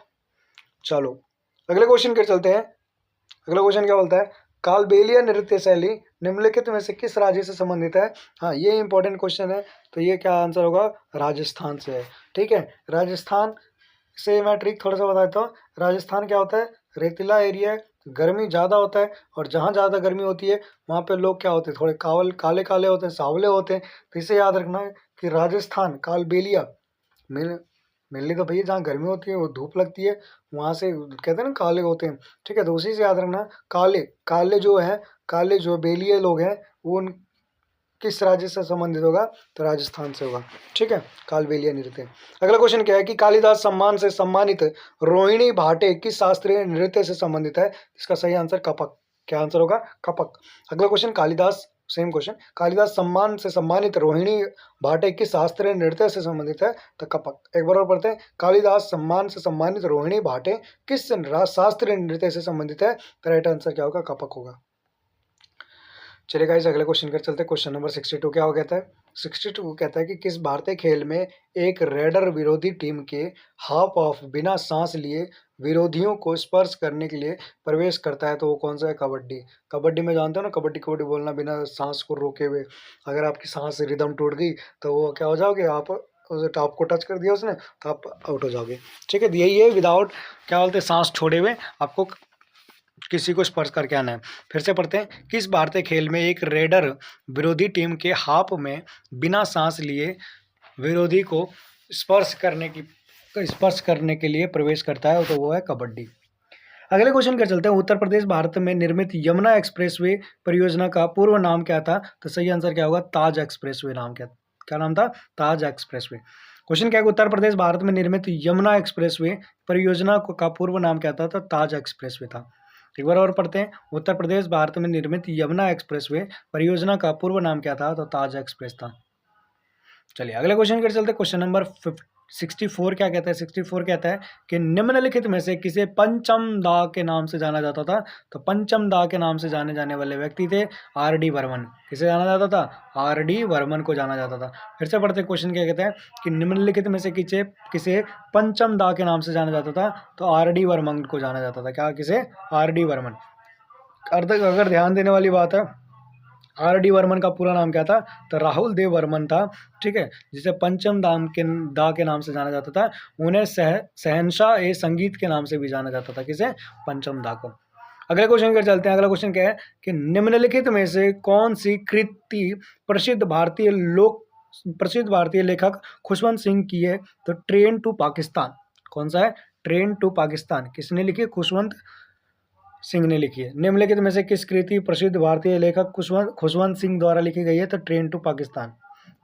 Speaker 1: चलो अगले क्वेश्चन के चलते हैं। अगला क्वेश्चन क्या बोलता है, कालबेलिया नृत्य शैली निम्नलिखित में से किस राज्य से संबंधित है? हाँ, ये इंपॉर्टेंट क्वेश्चन है, तो ये क्या आंसर होगा? राजस्थान से है। ठीक है, राजस्थान से मैं ट्रिक थोड़ा सा बता देता हूँ। राजस्थान क्या होता है? रेतीला एरिया है, गर्मी ज़्यादा होता है, और जहाँ ज़्यादा गर्मी होती है वहाँ पे लोग क्या होते हैं? थोड़े काले काले होते हैं, सांवले होते हैं। तो इसे याद रखना है कि राजस्थान कालबेलिया मेनली तो भैया जहाँ गर्मी होती है वो धूप लगती है, वहाँ से कहते हैं ना काले होते हैं। ठीक है, तो उसी से याद रखना, काले काले जो है, काले जो बेलिए लोग हैं वो उन किस राज्य से संबंधित होगा? तो राजस्थान से होगा। ठीक है, कालबेलिया नृत्य। अगला क्वेश्चन क्या है कि कालिदास सम्मान से सम्मानित रोहिणी भाटे किस शास्त्रीय नृत्य से संबंधित है? इसका सही आंसर कपक। क्या आंसर होगा? कपक। अगला question, Kalidas, same question, Kalidas सम्मान से सम्मानित रोहिणी भाटे किस शास्त्रीय नृत्य से संबंधित है? तो कपक। एक बार और पढ़ते हैं, कालिदास सम्मान से सम्मानित रोहिणी भाटे किस शास्त्रीय नृत्य से संबंधित है? तो राइट आंसर क्या होगा? कपक होगा। चलिए गाइस अगले क्वेश्चन कर चलते हैं। क्वेश्चन नंबर 62 क्या हो कहता है? 62 कहता है कि किस भारतीय खेल में एक रेडर विरोधी टीम के हाफ ऑफ बिना सांस लिए विरोधियों को स्पर्श करने के लिए प्रवेश करता है? तो वो कौन सा है? कबड्डी। कबड्डी में जानते हो ना, कबड्डी कबड्डी बोलना बिना सांस को रोके हुए। अगर आपकी सांस रिदम टूट गई तो वो क्या हो जाओगे आप, आपको टच कर दिया उसने तो आप आउट हो जाओगे। ठीक है, यही है विदाउट क्या बोलते हैं, सांस छोड़े हुए आपको किसी को स्पर्श करके आना है। फिर से पढ़ते हैं, किस भारतीय खेल में एक रेडर विरोधी टीम के हाफ में बिना सांस लिए विरोधी को स्पर्श करने के लिए प्रवेश करता है? तो वो है कबड्डी। अगले क्वेश्चन कर चलते हैं, उत्तर प्रदेश भारत में निर्मित यमुना एक्सप्रेसवे परियोजना का पूर्व नाम क्या था? तो सही आंसर क्या होगा? ताज एक्सप्रेसवे नाम क्या नाम था? ताज एक्सप्रेसवे। क्वेश्चन क्या है, उत्तर प्रदेश भारत में निर्मित यमुना एक्सप्रेसवे परियोजना का पूर्व नाम क्या था? तो ताज एक्सप्रेसवे था। एक बार और पढ़ते हैं। उत्तर प्रदेश भारत में निर्मित यमुना एक्सप्रेसवे परियोजना का पूर्व नाम क्या था? तो ताज एक्सप्रेस था। चलिए अगले क्वेश्चन की चलते। क्वेश्चन नंबर 64 क्या कहता है? 64 कहता है कि निम्नलिखित में से किसे पंचम दा के नाम से जाना जाता था? तो पंचम दा के नाम से जाने जाने वाले व्यक्ति थे आर डी बर्मन। किसे जाना जाता था? आर डी बर्मन को जाना जाता था। फिर से पढ़ते क्वेश्चन क्या कहता है कि निम्नलिखित में से किसे पंचम दा के नाम से जाना जाता था? तो आर डी बर्मन को जाना जाता था। क्या? किसे? R D Burman. अगर ध्यान देने वाली बात है, आर डी वर्मन का पूरा नाम क्या था? तो राहुल देव वर्मन था। ठीक है, जिसे पंचम दा के नाम से जाना जाता था। उन्हें शहनशाह ए संगीत के नाम से भी जाना जाता था। किसे? पंचम दा को। अगले क्वेश्चन पर चलते हैं। अगला क्वेश्चन क्या है कि निम्नलिखित में से कौन सी कृति प्रसिद्ध भारतीय लेखक खुशवंत सिंह की है? तो ट्रेन टू पाकिस्तान। कौन सा है? Train to Pakistan. किसने लिखी? खुशवंत सिंह ने लिखी है। निम्नलिखित में से किस कृति प्रसिद्ध भारतीय लेखक खुशवंत सिंह द्वारा लिखी गई है? तो ट्रेन टू पाकिस्तान।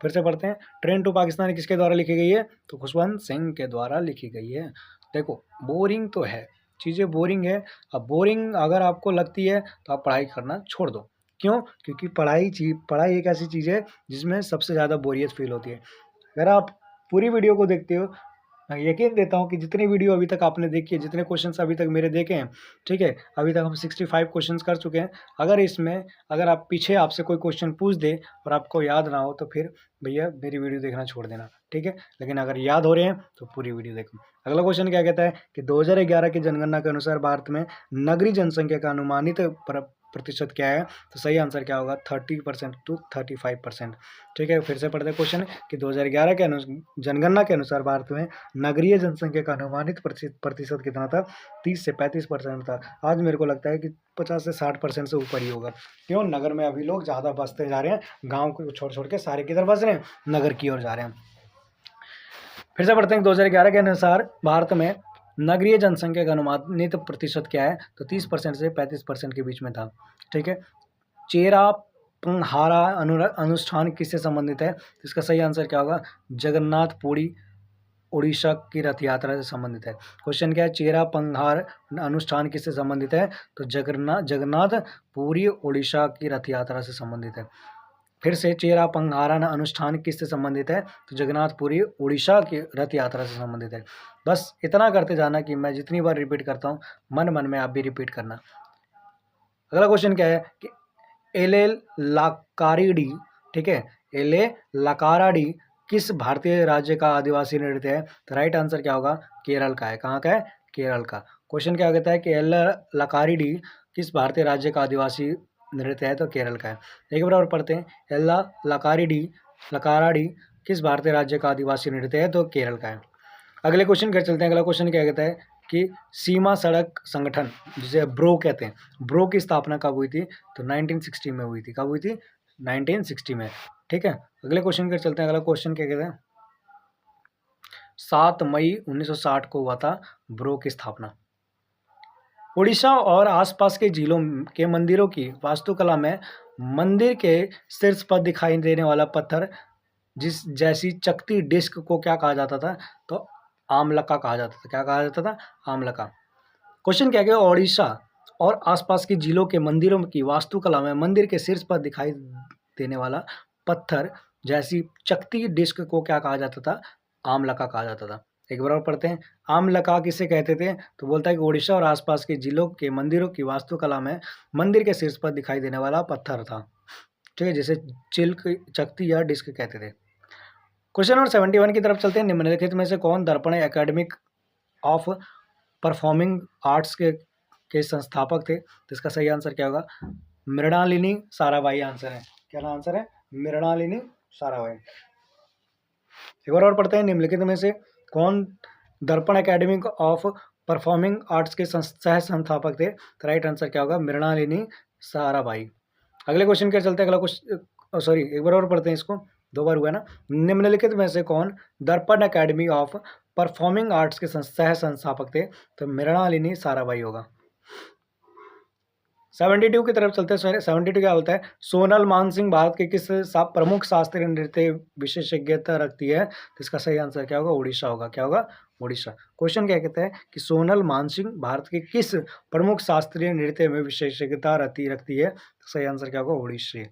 Speaker 1: फिर से पढ़ते हैं। ट्रेन टू पाकिस्तान किसके द्वारा लिखी गई है? तो खुशवंत सिंह के द्वारा लिखी गई है। देखो बोरिंग तो है, चीज़ें बोरिंग है। अब बोरिंग अगर आपको लगती है तो आप पढ़ाई करना छोड़ दो। क्यों? क्योंकि पढ़ाई एक ऐसी चीज़ है जिसमें सबसे ज़्यादा बोरियत फील होती है। अगर आप पूरी वीडियो को देखते हो, मैं यकीन देता हूँ कि जितनी वीडियो अभी तक आपने देखी है, जितने क्वेश्चंस अभी तक मेरे देखे हैं, ठीक है, अभी तक हम 65 क्वेश्चंस कर चुके हैं। अगर आप पीछे आपसे कोई क्वेश्चन पूछ दे और आपको याद ना हो तो फिर भैया मेरी वीडियो देखना छोड़ देना, ठीक है। लेकिन अगर याद हो रहे हैं तो पूरी वीडियो देखो। अगला क्वेश्चन क्या कहता है कि 2011 की जनगणना के अनुसार भारत में नगरीय जनसंख्या का अनुमानित प्रतिशत क्या है? तो सही आंसर क्या होगा? 30% टू 35%। ठीक है, फिर से पढ़ते क्वेश्चन कि 2011 के जनगणना के अनुसार भारत में नगरीय जनसंख्या का अनुमानित प्रतिशत कितना था? 30 से 35% था। आज मेरे को लगता है कि 50 से 60% से ऊपर ही होगा। क्यों? नगर में अभी लोग ज़्यादा बसते जा रहे हैं, गाँव को छोड़ छोड़ के सारे किधर बस रहे हैं? नगर की ओर जा रहे हैं। फिर से पढ़ते हैं 2011 के अनुसार भारत में नगरीय जनसंख्या का अनुमानित प्रतिशत क्या है? तो 30% से 35% के बीच में था। ठीक है, चेरा पंहारा अनुष्ठान किससे संबंधित है? तो इसका सही आंसर क्या होगा? जगन्नाथ पुरी उड़ीसा की रथ यात्रा से संबंधित है। क्वेश्चन क्या है? चेरा पंहार अनुष्ठान किससे संबंधित है? तो जगन्नाथ पुरी उड़ीसा की रथ यात्रा से संबंधित है। फिर से चेरा पंहारन अनुष्ठान किससे संबंधित है? तो जगन्नाथपुरी उड़ीसा की रथ यात्रा से संबंधित है। बस इतना करते जाना कि मैं जितनी बार रिपीट करता हूँ मन मन में आप भी रिपीट करना। अगला क्वेश्चन क्या है कि एले लाकारिडी, ठीक है, एले लकाराडी किस भारतीय राज्य का आदिवासी नृत्य है? तो राइट आंसर क्या होगा? केरल का है। कहाँ का है? केरल का। क्वेश्चन क्या कहता है कि एले लकारिडी किस भारतीय राज्य का आदिवासी नृत्य है? तो केरल का है। एक बार और पढ़ते हैं। एल्ला लकाराडी किस भारतीय राज्य का आदिवासी नृत्य है? तो केरल का है। अगले क्वेश्चन कर चलते हैं। अगला क्वेश्चन क्या कहता है कि सीमा सड़क संगठन जिसे ब्रो कहते हैं, ब्रो की स्थापना कब हुई थी? तो 1960 में हुई थी। कब हुई थी? 1960 में। ठीक है, अगले क्वेश्चन कर चलते हैं। अगला क्वेश्चन क्या कहते हैं? 7 मई 1960 को हुआ था ब्रो की स्थापना। उड़ीसा और आसपास के जिलों के मंदिरों की वास्तुकला में मंदिर के शीर्ष पर दिखाई देने वाला पत्थर जैसी चकती डिस्क को क्या कहा जाता था? तो आमलका कहा जाता था। क्या कहा जाता था? आमलका। क्वेश्चन क्या है? उड़ीसा और आसपास के जिलों के मंदिरों की वास्तुकला में मंदिर के शीर्ष पर दिखाई देने वाला पत्थर जैसी चकती डिस्क को क्या कहा जाता था? आमलका कहा जाता था। एक बार और पढ़ते हैं। आमलका किसे कहते थे? तो बोलता है कि उड़ीसा और आसपास के जिलों के मंदिरों की वास्तुकला में मंदिर के शीर्ष पर दिखाई देने वाला पत्थर था। ठीक है, जिसे चिल्क, चकती या डिस्क कहते थे। क्वेश्चन नंबर 71 की तरफ चलते हैं। निम्नलिखित में से कौन दर्पण एकेडमिक ऑफ परफॉर्मिंग आर्ट्स के संस्थापक थे? तो इसका सही आंसर क्या होगा? मृणालिनी साराभाई आंसर है। क्या आंसर है? मृणालिनी साराभाई। एक बार और पढ़ते हैं। निम्नलिखित में से कौन दर्पण एकेडमी ऑफ परफॉर्मिंग आर्ट्स के सह संस्थापक थे? तो राइट आंसर क्या होगा? मृणालिनी साराभाई। अगले क्वेश्चन क्या चलते हैं। अगला क्वेश्चन, सॉरी, एक बार और पढ़ते हैं इसको, 2 बार हुआ ना। निम्नलिखित में से कौन दर्पण एकेडमी ऑफ परफॉर्मिंग आर्ट्स के सह संस्थापक थे? तो मृणालिनी साराभाई होगा। 72 की तरफ चलते हैं। 72 क्या बोलता है, सोनल मानसिंह भारत के किस प्रमुख शास्त्रीय नृत्य विशेषज्ञता रखती है, तो इसका सही आंसर क्या होगा, उड़ीसा होगा। क्या होगा, उड़ीसा। क्वेश्चन क्या कहता है कि सोनल मानसिंह भारत के किस प्रमुख शास्त्रीय नृत्य में विशेषज्ञता रखती है, तो सही आंसर क्या होगा, उड़ीसा।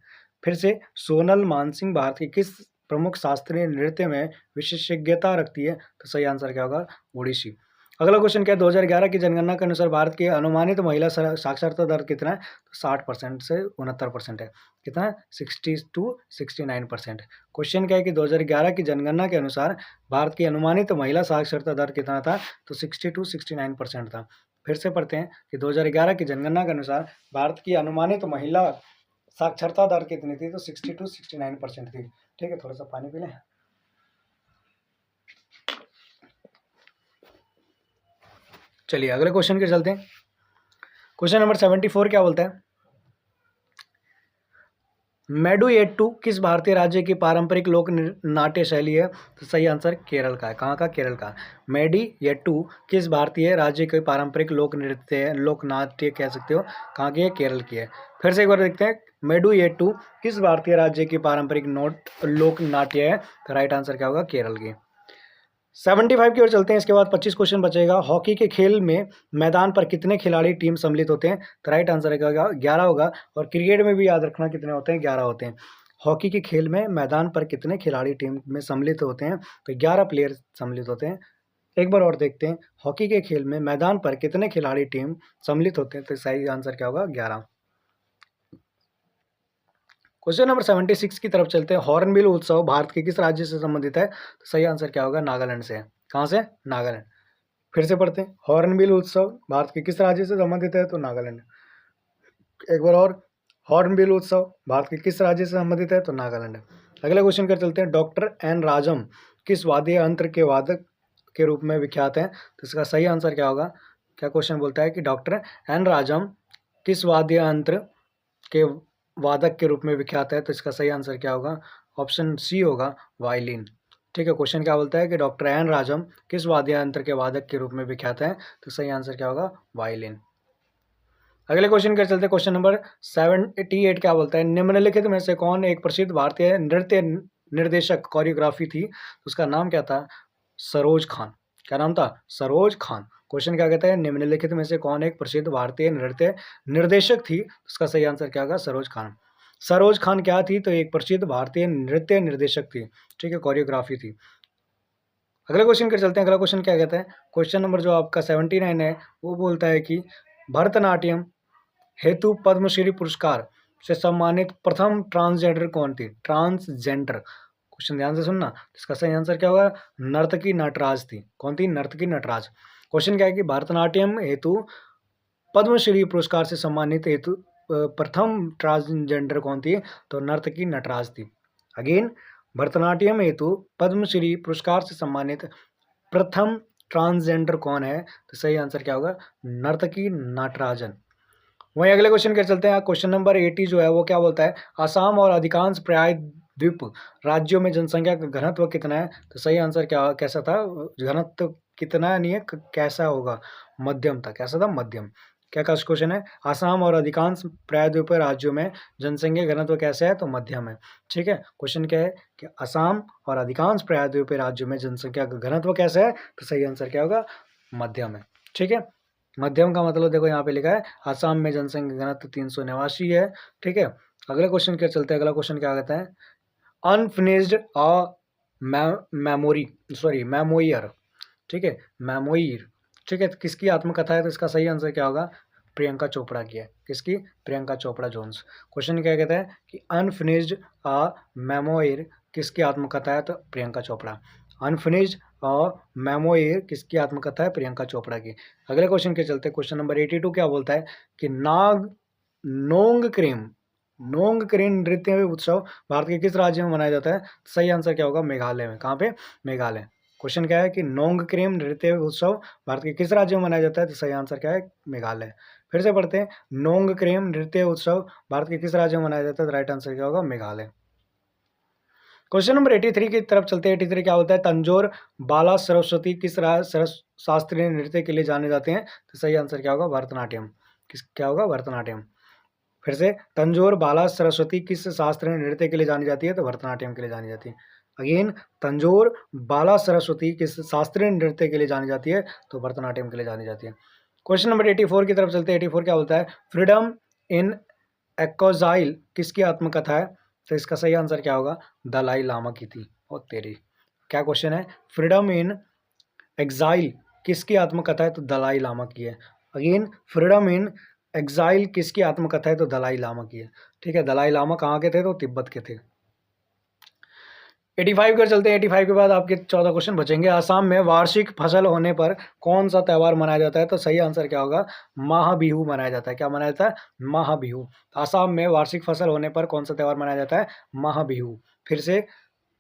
Speaker 1: फिर से, सोनल मानसिंह भारत के किस प्रमुख शास्त्रीय नृत्य में विशेषज्ञता रखती है, तो सही आंसर क्या होगा, उड़ीसी। अगला क्वेश्चन क्या है, 2011 की जनगणना के अनुसार भारत की अनुमानित महिला साक्षरता दर कितना है, तो 60% से 69% है। कितना है, 60 to 69%। क्वेश्चन क्या है कि 2011 की जनगणना के अनुसार भारत की अनुमानित महिला साक्षरता दर कितना था, तो 60 to 69% था। फिर से पढ़ते हैं कि 2011 की जनगणना के अनुसार भारत की अनुमानित महिला साक्षरता दर कितनी थी, तो 60 to 69% थी। ठीक है, थोड़ा सा पानी पी लें। चलिए अगले क्वेश्चन के चलते हैं। क्वेश्चन नंबर 74 क्या बोलता है, मेडुएट्टू किस भारतीय राज्य की पारंपरिक लोक नाट्य शैली है, तो सही आंसर केरल का है। कहाँ का, केरल का। मेडुएट्टू किस भारतीय राज्य की पारंपरिक लोक नाट्य कह सकते हो, कहाँ की है, केरल की है। फिर से एक बार देखते हैं, मेडुएट्टू किस भारतीय राज्य की पारंपरिक लोक नाट्य है, तो राइट आंसर क्या होगा, केरल की। 75 की ओर चलते हैं। इसके बाद 25 क्वेश्चन बचेगा। हॉकी के खेल में मैदान पर कितने खिलाड़ी टीम सम्मिलित होते हैं, तो राइट आंसर क्या होगा, 11 होगा। और क्रिकेट में भी याद रखना कितने होते हैं, 11 होते हैं। हॉकी के खेल में मैदान पर कितने खिलाड़ी टीम में सम्मिलित होते हैं, तो 11 प्लेयर सम्मिलित होते हैं। एक बार और देखते हैं, हॉकी के खेल में मैदान पर कितने खिलाड़ी टीम सम्मिलित होते हैं, तो सही आंसर क्या होगा, 11। क्वेश्चन नंबर 76 की तरफ चलते हैं। हॉर्नबिल उत्सव भारत के किस राज्य से संबंधित है, तो सही आंसर क्या होगा, नागालैंड से है। कहाँ से, नागालैंड। फिर से पढ़ते हैं, हॉर्नबिल उत्सव भारत के किस राज्य से संबंधित है, तो नागालैंड। एक बार और, हॉर्नबिल उत्सव भारत के किस राज्य से संबंधित है, तो नागालैंड। अगले क्वेश्चन कर चलते हैं। डॉक्टर एन राजम किस वाद्य यंत्र के वादक के रूप में विख्यात हैं, तो इसका सही आंसर क्या होगा। क्या क्वेश्चन बोलता है कि डॉक्टर एन राजम किस वाद्य यंत्र के वादक के रूप में विख्यात है, तो इसका सही आंसर क्या होगा, ऑप्शन सी होगा, वायलिन। ठीक है, क्वेश्चन क्या बोलता है कि डॉक्टर एन राजम किस वाद्य यंत्र के वादक के रूप में विख्यात हैं, तो सही आंसर क्या होगा, वायलिन। अगले क्वेश्चन के चलते। क्वेश्चन नंबर 78 क्या बोलता है, निम्नलिखित में से कौन एक प्रसिद्ध भारतीय नृत्य निर्देशक कोरियोग्राफी थी, उसका नाम क्या था, सरोज खान। क्या नाम था, सरोज खान। क्वेश्चन क्या कहता है, निम्नलिखित में से कौन एक प्रसिद्ध भारतीय नृत्य निर्देशक थी, उसका सही आंसर क्या होगा, सरोज खान। सरोज खान क्या थी, तो एक प्रसिद्ध भारतीय नृत्य निर्देशक थी। ठीक है, कोरियोग्राफी थी। अगले क्वेश्चन के चलते हैं। अगला क्वेश्चन क्या कहता है, क्वेश्चन नंबर जो आपका 79 है, वो बोलता है कि भरतनाट्यम हेतु पद्मश्री पुरस्कार से सम्मानित प्रथम ट्रांसजेंडर कौन थी, ट्रांसजेंडर। क्वेश्चन ध्यान से सुनना, इसका सही आंसर क्या होगा, नर्तकी नटराज थी। कौन थी, नर्तकी नटराज। क्वेश्चन क्या है कि भरतनाट्यम हेतु पद्मश्री पुरस्कार से सम्मानित हेतु प्रथम ट्रांसजेंडर कौन थी, तो नर्तकी नटराज थी। अगेन, भरतनाट्यम हेतु पद्मश्री पुरस्कार से सम्मानित प्रथम ट्रांसजेंडर कौन है, तो सही आंसर क्या होगा, नर्तकी नटराजन। वहीं अगले क्वेश्चन के चलते हैं। क्वेश्चन नंबर 80 जो है वो क्या बोलता है, असम और अधिकांश प्रायद्वीप राज्यों में जनसंख्या का घनत्व कितना है, तो सही आंसर क्या कैसा था, घनत्व कितना नहीं है, कैसा होगा, मध्यम था। कैसा था, मध्यम। क्या का क्वेश्चन है, असम और अधिकांश प्रायद्वीप राज्यों में जनसंख्या घनत्व कैसा है, तो मध्यम है। ठीक है, क्वेश्चन क्या है कि असम और अधिकांश प्रायद्वीप राज्यों में जनसंख्या का घनत्व कैसा है, तो सही आंसर क्या होगा, मध्यम है। ठीक है, मध्यम का मतलब देखो यहाँ पे लिखा है, असम में जनसंख्या घनत्व 389 है। ठीक है, अगले क्वेश्चन के चलते हैं। अगला क्वेश्चन क्या कहता है, अनफिनिश्ड मेमोयर। ठीक है, मेमोयर। ठीक है, किसकी आत्मकथा है, तो इसका सही आंसर क्या होगा, प्रियंका चोपड़ा की है। किसकी, प्रियंका चोपड़ा जोन्स। क्वेश्चन क्या कहता है कि अनफिनिश्ड मेमोयर किसकी आत्मकथा है, तो प्रियंका चोपड़ा। अनफिनिश्ड और मेमोयर किसकी आत्मकथा है, प्रियंका चोपड़ा की। अगले क्वेश्चन के चलते। क्वेश्चन नंबर 82 क्या बोलता है कि नोंगक्रेम नृत्य उत्सव भारत के किस राज्य में मनाया जाता है, सही आंसर क्या होगा, मेघालय में। कहाँ पे, मेघालय। क्वेश्चन क्या है कि नोंगक्रेम नृत्य उत्सव भारत के किस राज्य में मनाया जाता है, तो सही आंसर क्या है, मेघालय। फिर से पढ़ते हैं, नोंगक्रेम नृत्य उत्सव भारत के किस राज्य में मनाया जाता है, तो राइट आंसर क्या होगा, मेघालय। क्वेश्चन नंबर 83 की तरफ चलते हैं। 83 क्या होता है, तंजौर बाला सरस्वती किस शास्त्रीय नृत्य के लिए जाने जाते हैं, तो सही आंसर क्या होगा, भरतनाट्यम। क्या होगा, भरतनाट्यम। फिर से तंजौर बाला सरस्वती किस शास्त्रीय नृत्य के लिए जानी जाती है? तो भरतनाट्यम के लिए जानी जाती है। अगेन, तंजौर बाला सरस्वती किस शास्त्रीय नृत्य के लिए जानी जाती है? तो भरतनाट्यम के लिए जानी जाती है। क्वेश्चन नंबर 84 की तरफ चलते हैं। 84 क्या बोलता है? फ्रीडम इन एक्साइल किसकी आत्मकथा है? तो इसका सही आंसर क्या होगा? दलाई लामा की थी। और तेरी क्या क्वेश्चन है? फ्रीडम इन एग्जाइल किसकी आत्मकथा है? तो दलाई लामा की है। अगेन, फ्रीडम इन एग्जाइल किसकी आत्मकथा है? तो दलाई लामा की है। ठीक है, दलाई लामा कहाँ के थे? तो तिब्बत के थे। 85 कर चलते हैं। 85 के बाद आपके 14 क्वेश्चन बचेंगे। आसाम में वार्षिक फसल होने पर कौन सा त्यौहार मनाया जाता है? तो सही आंसर क्या होगा? महाबिहू मनाया जाता है। क्या मनाया जाता है? महाबिहू। आसाम में वार्षिक फसल होने पर कौन सा त्यौहार मनाया जाता है? महाबिहू। फिर से,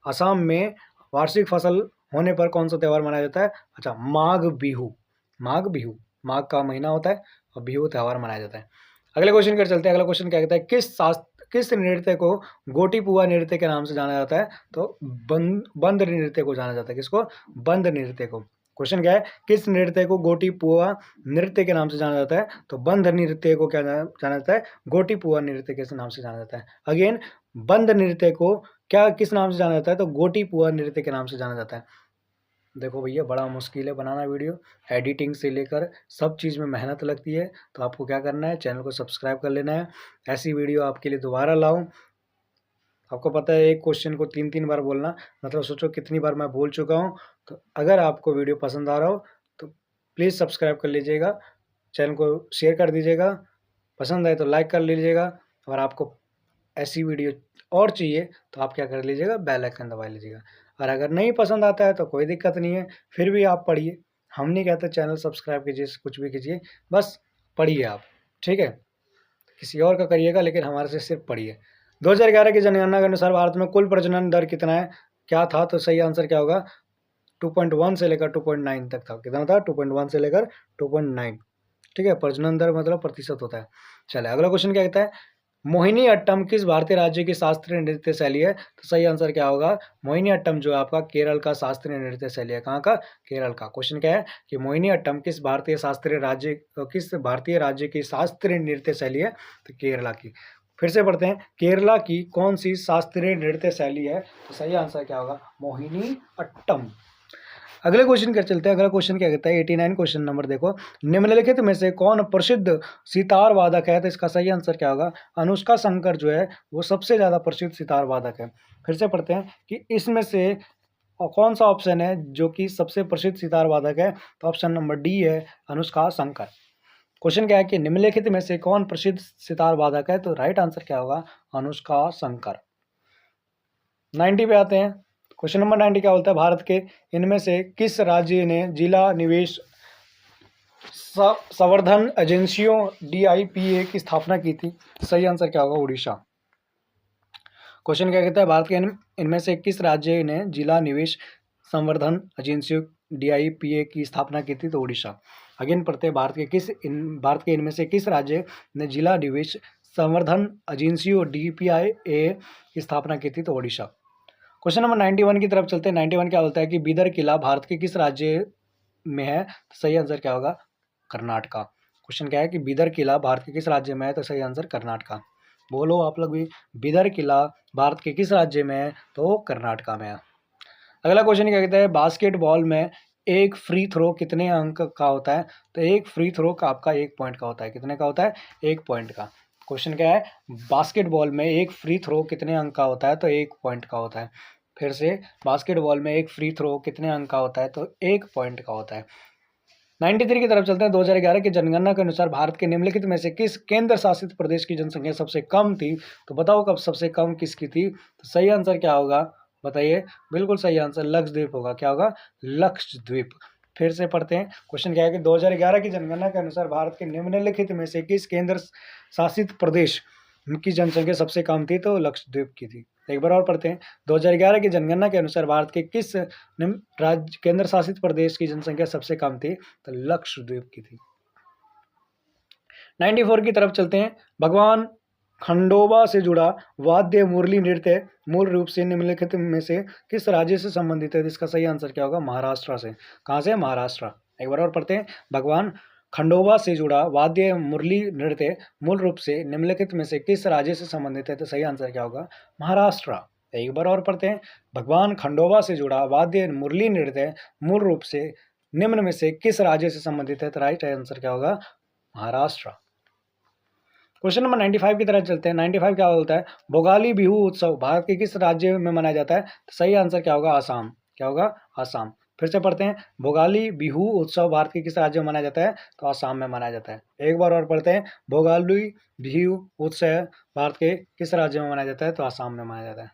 Speaker 1: असम में वार्षिक फसल होने पर कौन सा त्यौहार मनाया जाता है? अच्छा, माघ बिहू। माघ बिहू, माघ का महीना होता है और बिहू त्यौहार मनाया जाता है। अगले क्वेश्चन कर चलते हैं। अगला क्वेश्चन क्या कहता है? किस नृत्य को गोटीपुआ नृत्य के नाम से जाना जाता है? तो बंद नृत्य को जाना जाता है। किसको? बंद नृत्य को। क्वेश्चन क्या है? किस नृत्य को गोटीपुआ नृत्य के नाम से जाना जाता है? तो बंद नृत्य को क्या जाना जाता है? गोटीपुआ नृत्य के नाम से जाना जाता है। अगेन, बंद नृत्य को क्या किस नाम से जाना जाता है? तो गोटीपुआ नृत्य के नाम से जाना जाता है। देखो भैया, बड़ा मुश्किल है बनाना वीडियो, एडिटिंग से लेकर सब चीज़ में मेहनत लगती है। तो आपको क्या करना है? चैनल को सब्सक्राइब कर लेना है। ऐसी वीडियो आपके लिए दोबारा लाऊं। आपको पता है एक क्वेश्चन को 3-3 बार बोलना, मतलब सोचो कितनी बार मैं बोल चुका हूं। तो अगर आपको वीडियो पसंद आ रहा हो तो प्लीज़ सब्सक्राइब कर लीजिएगा, चैनल को शेयर कर दीजिएगा, पसंद आए तो लाइक कर लीजिएगा। और आपको ऐसी वीडियो और चाहिए तो आप क्या कर लीजिएगा? बेल आइकन दबा लीजिएगा। और अगर नहीं पसंद आता है तो कोई दिक्कत नहीं है, फिर भी आप पढ़िए। हम नहीं कहते चैनल सब्सक्राइब कीजिए, कुछ भी कीजिए, बस पढ़िए आप। ठीक है, किसी और का करिएगा लेकिन हमारे से सिर्फ पढ़िए। 2011 की जनगणना के अनुसार भारत में कुल प्रजनन दर कितना है? क्या था? तो सही आंसर क्या होगा? 2.1 से लेकर 2.9 तक था। कितना था? 2.1 से लेकर 2.9। ठीक है, प्रजनन दर मतलब प्रतिशत होता है। चलिए, अगला क्वेश्चन क्या कहता है? मोहिनी अट्टम किस भारतीय राज्य की शास्त्रीय नृत्य शैली है? तो सही आंसर क्या होगा? मोहिनी अट्टम जो है आपका केरल का शास्त्रीय नृत्य शैली है। कहाँ का? केरल का। क्वेश्चन क्या है कि मोहिनी अट्टम किस भारतीय राज्य की शास्त्रीय नृत्य शैली है? तो केरला की। फिर से पढ़ते हैं, केरला की कौन सी शास्त्रीय नृत्य शैली है? तो सही आंसर क्या होगा? मोहिनी अट्टम। अगले क्वेश्चन कर चलते हैं। अगला क्वेश्चन क्या कहता है? 89 क्वेश्चन नंबर देखो। निम्नलिखित में से कौन प्रसिद्ध सितार वादक है? तो इसका सही आंसर क्या होगा? अनुष्का शंकर जो है वो सबसे ज़्यादा प्रसिद्ध सितार वादक है। फिर से पढ़ते हैं कि इसमें से कौन सा ऑप्शन है जो कि सबसे प्रसिद्ध सितार वादक है? तो ऑप्शन नंबर डी है, अनुष्का शंकर। क्वेश्चन क्या है कि निम्नलिखित में से कौन प्रसिद्ध सितार वादक है? तो राइट आंसर क्या होगा? अनुष्का शंकर। 90 पे आते हैं। क्वेश्चन नंबर 90 क्या बोलता है? भारत के इनमें से किस राज्य ने जिला निवेश संवर्धन एजेंसियों DIPA की स्थापना की थी? सही आंसर क्या होगा? उड़ीसा। क्वेश्चन क्या कहता है? भारत के इनमें से किस राज्य ने जिला निवेश संवर्धन एजेंसियों DIPA की स्थापना की थी? तो उड़ीसा। अगेन पढ़ते हैं, भारत के इनमें से किस राज्य ने जिला निवेश संवर्धन एजेंसियों DIPA की स्थापना की थी? तो उड़ीसा। क्वेश्चन नंबर 91 की तरफ चलते हैं। 91 क्या बोलता है कि बीदर किला भारत के किस राज्य में है? तो सही आंसर क्या होगा? कर्नाटका। क्वेश्चन क्या है कि बीदर किला भारत के किस राज्य में है? तो सही आंसर कर्नाटका। बोलो आप लोग भी, बीदर किला भारत के किस राज्य में है? तो कर्नाटका में है। अगला क्वेश्चन क्या कहता है? बास्केटबॉल में एक फ्री थ्रो कितने अंक का होता है? तो एक फ्री थ्रो का आपका 1 पॉइंट का होता है। कितने का होता है? 1 पॉइंट का। क्वेश्चन क्या है? बास्केटबॉल में एक फ्री थ्रो कितने अंक का होता है? तो 1 पॉइंट का होता है। फिर से, बास्केटबॉल में एक फ्री थ्रो कितने अंक का होता है? तो 1 पॉइंट का होता है। 93 की तरफ चलते हैं। 2011 की जनगणना के अनुसार भारत के निम्नलिखित में से किस केंद्र शासित प्रदेश की जनसंख्या सबसे कम थी? तो बताओ कब सबसे कम किसकी थी? तो सही आंसर क्या होगा? बताइए। बिल्कुल सही आंसर लक्षद्वीप होगा। क्या होगा? लक्षद्वीप। फिर से पढ़ते हैं। क्वेश्चन क्या है कि 2011 की जनगणना के अनुसार भारत के निम्नलिखित में से किस केंद्र शासित प्रदेश की जनसंख्या सबसे कम थी? तो लक्षद्वीप की थी। एक बार और पढ़ते हैं। 2011 की जनगणना के अनुसार भारत के किस राज्य केंद्र शासित प्रदेश की जनसंख्या सबसे कम थी? तो लक्षद्वीप की थी। 94 की तरफ चलते हैं। भगवान खंडोबा से जुड़ा वाद्य मुरली नृत्य मूल रूप से निम्नलिखित में से किस राज्य से संबंधित है? इसका सही आंसर क्या होगा? महाराष्ट्र से। कहाँ से? महाराष्ट्र। एक बार और पढ़ते हैं। भगवान खंडोबा से जुड़ा वाद्य मुरली नृत्य मूल रूप से निम्नलिखित में से किस राज्य से संबंधित है? तो सही आंसर क्या होगा? महाराष्ट्र। एक बार और पढ़ते हैं। भगवान खंडोबा से जुड़ा वाद्य मुरली नृत्य मूल रूप से निम्न में से किस राज्य से संबंधित है? तो राइट आंसर क्या होगा? महाराष्ट्र। क्वेश्चन नंबर 95 की तरफ चलते हैं। 95 क्या बोलता है? भोगाली बिहू उत्सव भारत के किस राज्य में मनाया जाता है? तो सही आंसर क्या होगा? आसाम। क्या होगा? आसाम। फिर से पढ़ते हैं। भोगाली बिहू उत्सव भारत के किस राज्य में मनाया जाता है? तो आसाम में मनाया जाता है। एक बार और पढ़ते हैं। भोगाली बिहू उत्सव भारत के किस राज्य में मनाया जाता है? तो आसाम में मनाया जाता है।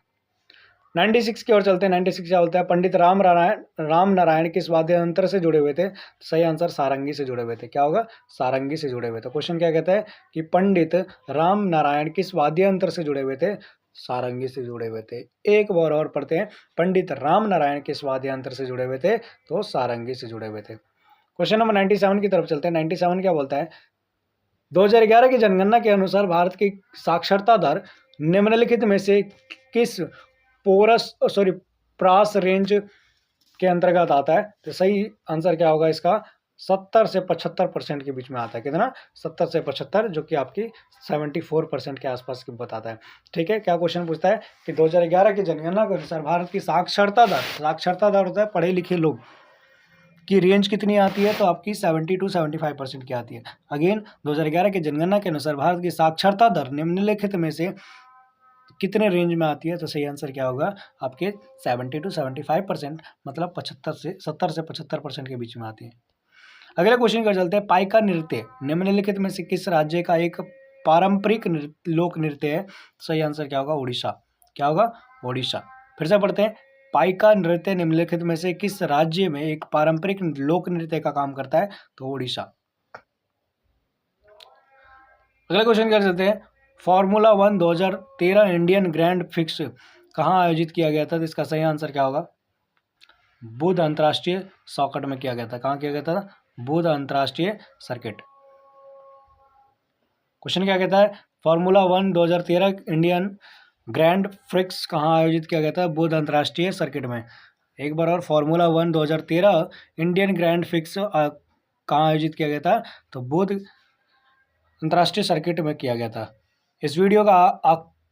Speaker 1: 96 की ओर चलते हैं। 96 क्या बोलता है? पंडित राम नारायण किस वाद्य यंत्र से जुड़े हुए थे? सही आंसर सारंगी से जुड़े हुए थे। क्या होगा? सारंगी से जुड़े हुए थे। क्वेश्चन क्या कहता है कि पंडित राम नारायण किस वाद्य यंत्र से जुड़े हुए थे? सारंगी से जुड़े हुए थे। एक बार और पढ़ते हैं। पंडित राम नारायण किस वाद्य यंत्र से जुड़े हुए थे? तो सारंगी से जुड़े हुए थे। क्वेश्चन नंबर 97 की तरफ चलते हैं। 97 क्या बोलता है? 2011 की जनगणना के अनुसार भारत की साक्षरता दर निम्नलिखित में से किस प्रास रेंज के अंतर्गत आता है? तो सही आंसर क्या होगा इसका? 70 से 75% के बीच में आता है। कितना? 70 से 75, जो कि आपकी 74% के आसपास की बताता है। ठीक है। क्या क्वेश्चन पूछता है कि 2011 की जनगणना के अनुसार भारत की साक्षरता दर होता है पढ़े लिखे लोग की रेंज कितनी आती है? तो आपकी 70 to 75% की आती है। अगेन 2011 की जनगणना के अनुसार भारत की साक्षरता दर निम्नलिखित में से कितने रेंज में आती है? तो सही आंसर क्या होगा? आपके 70 to 75%, मतलब 70 से 75% के बीच में आती है। अगले क्वेश्चन पर चलते हैं। पाइका नृत्य निम्नलिखित में से किस राज्य का एक पारंपरिक लोक नृत्य है? सही आंसर क्या होगा? उड़ीसा। क्या होगा? उड़ीसा। फिर से पढ़ते हैं। पाइका नृत्य निम्नलिखित में से किस राज्य में एक पारंपरिक लोक नृत्य का काम करता है? तो उड़ीसा। अगले क्वेश्चन कर चलते हैं। फॉर्मूला 1 2013 इंडियन ग्रैंड फिक्स कहाँ आयोजित किया गया था? तो इसका सही आंसर क्या होगा? बुध अंतर्राष्ट्रीय सॉकेट में किया गया था। कहाँ किया गया था? बुध अंतर्राष्ट्रीय सर्किट। क्वेश्चन क्या कहता है? फॉर्मूला 1 2013 इंडियन ग्रैंड फिक्स कहाँ आयोजित किया गया था? बुध अंतर्राष्ट्रीय सर्किट में। एक बार और। फॉर्मूला 1 2013 इंडियन ग्रैंड फिक्स कहाँ आयोजित किया गया था? तो बुध अंतर्राष्ट्रीय सर्किट में किया गया था। इस वीडियो का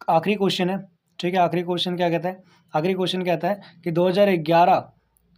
Speaker 1: आखिरी क्वेश्चन है। ठीक है। आखिरी क्वेश्चन क्या कहता है? आखिरी क्वेश्चन कहता है कि 2011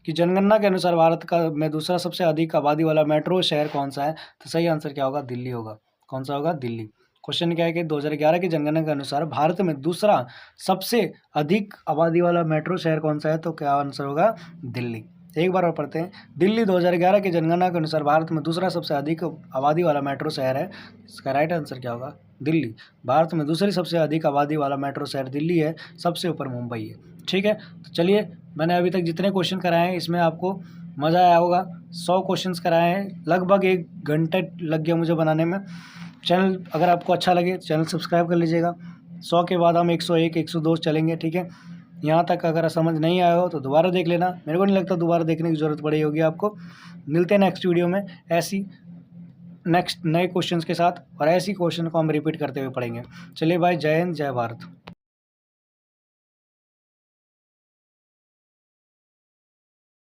Speaker 1: की जनगणना के अनुसार भारत का में दूसरा सबसे अधिक आबादी वाला मेट्रो शहर कौन सा है? तो सही आंसर क्या होगा? दिल्ली होगा। कौन सा होगा? दिल्ली। क्वेश्चन क्या है कि 2011 की जनगणना के अनुसार भारत में दूसरा सबसे अधिक आबादी वाला मेट्रो शहर कौन सा है? तो क्या आंसर होगा? दिल्ली। एक बार और पढ़ते हैं। दिल्ली 2011 की जनगणना के अनुसार भारत में दूसरा सबसे अधिक आबादी वाला मेट्रो शहर है। इसका राइट आंसर क्या होगा? दिल्ली। भारत में दूसरी सबसे अधिक आबादी वाला मेट्रो शहर दिल्ली है। सबसे ऊपर मुंबई है। ठीक है। तो चलिए, मैंने अभी तक जितने क्वेश्चन कराए हैं इसमें आपको मज़ा आया होगा। 100 क्वेश्चंस कराए हैं। लगभग 1 घंटे लग गया मुझे बनाने में। चैनल अगर आपको अच्छा लगे चैनल सब्सक्राइब कर लीजिएगा। 100 के बाद हम 101 102 चलेंगे। ठीक है। यहाँ तक अगर समझ नहीं आया हो तो दोबारा देख लेना। मेरे को नहीं लगता दोबारा देखने की ज़रूरत पड़ी होगी आपको। मिलते हैं नेक्स्ट वीडियो में ऐसी नेक्स्ट नए क्वेश्चंस के साथ, और ऐसी क्वेश्चन को हम रिपीट करते हुए पढ़ेंगे। चलिए भाई, जय हिंद, जय भारत।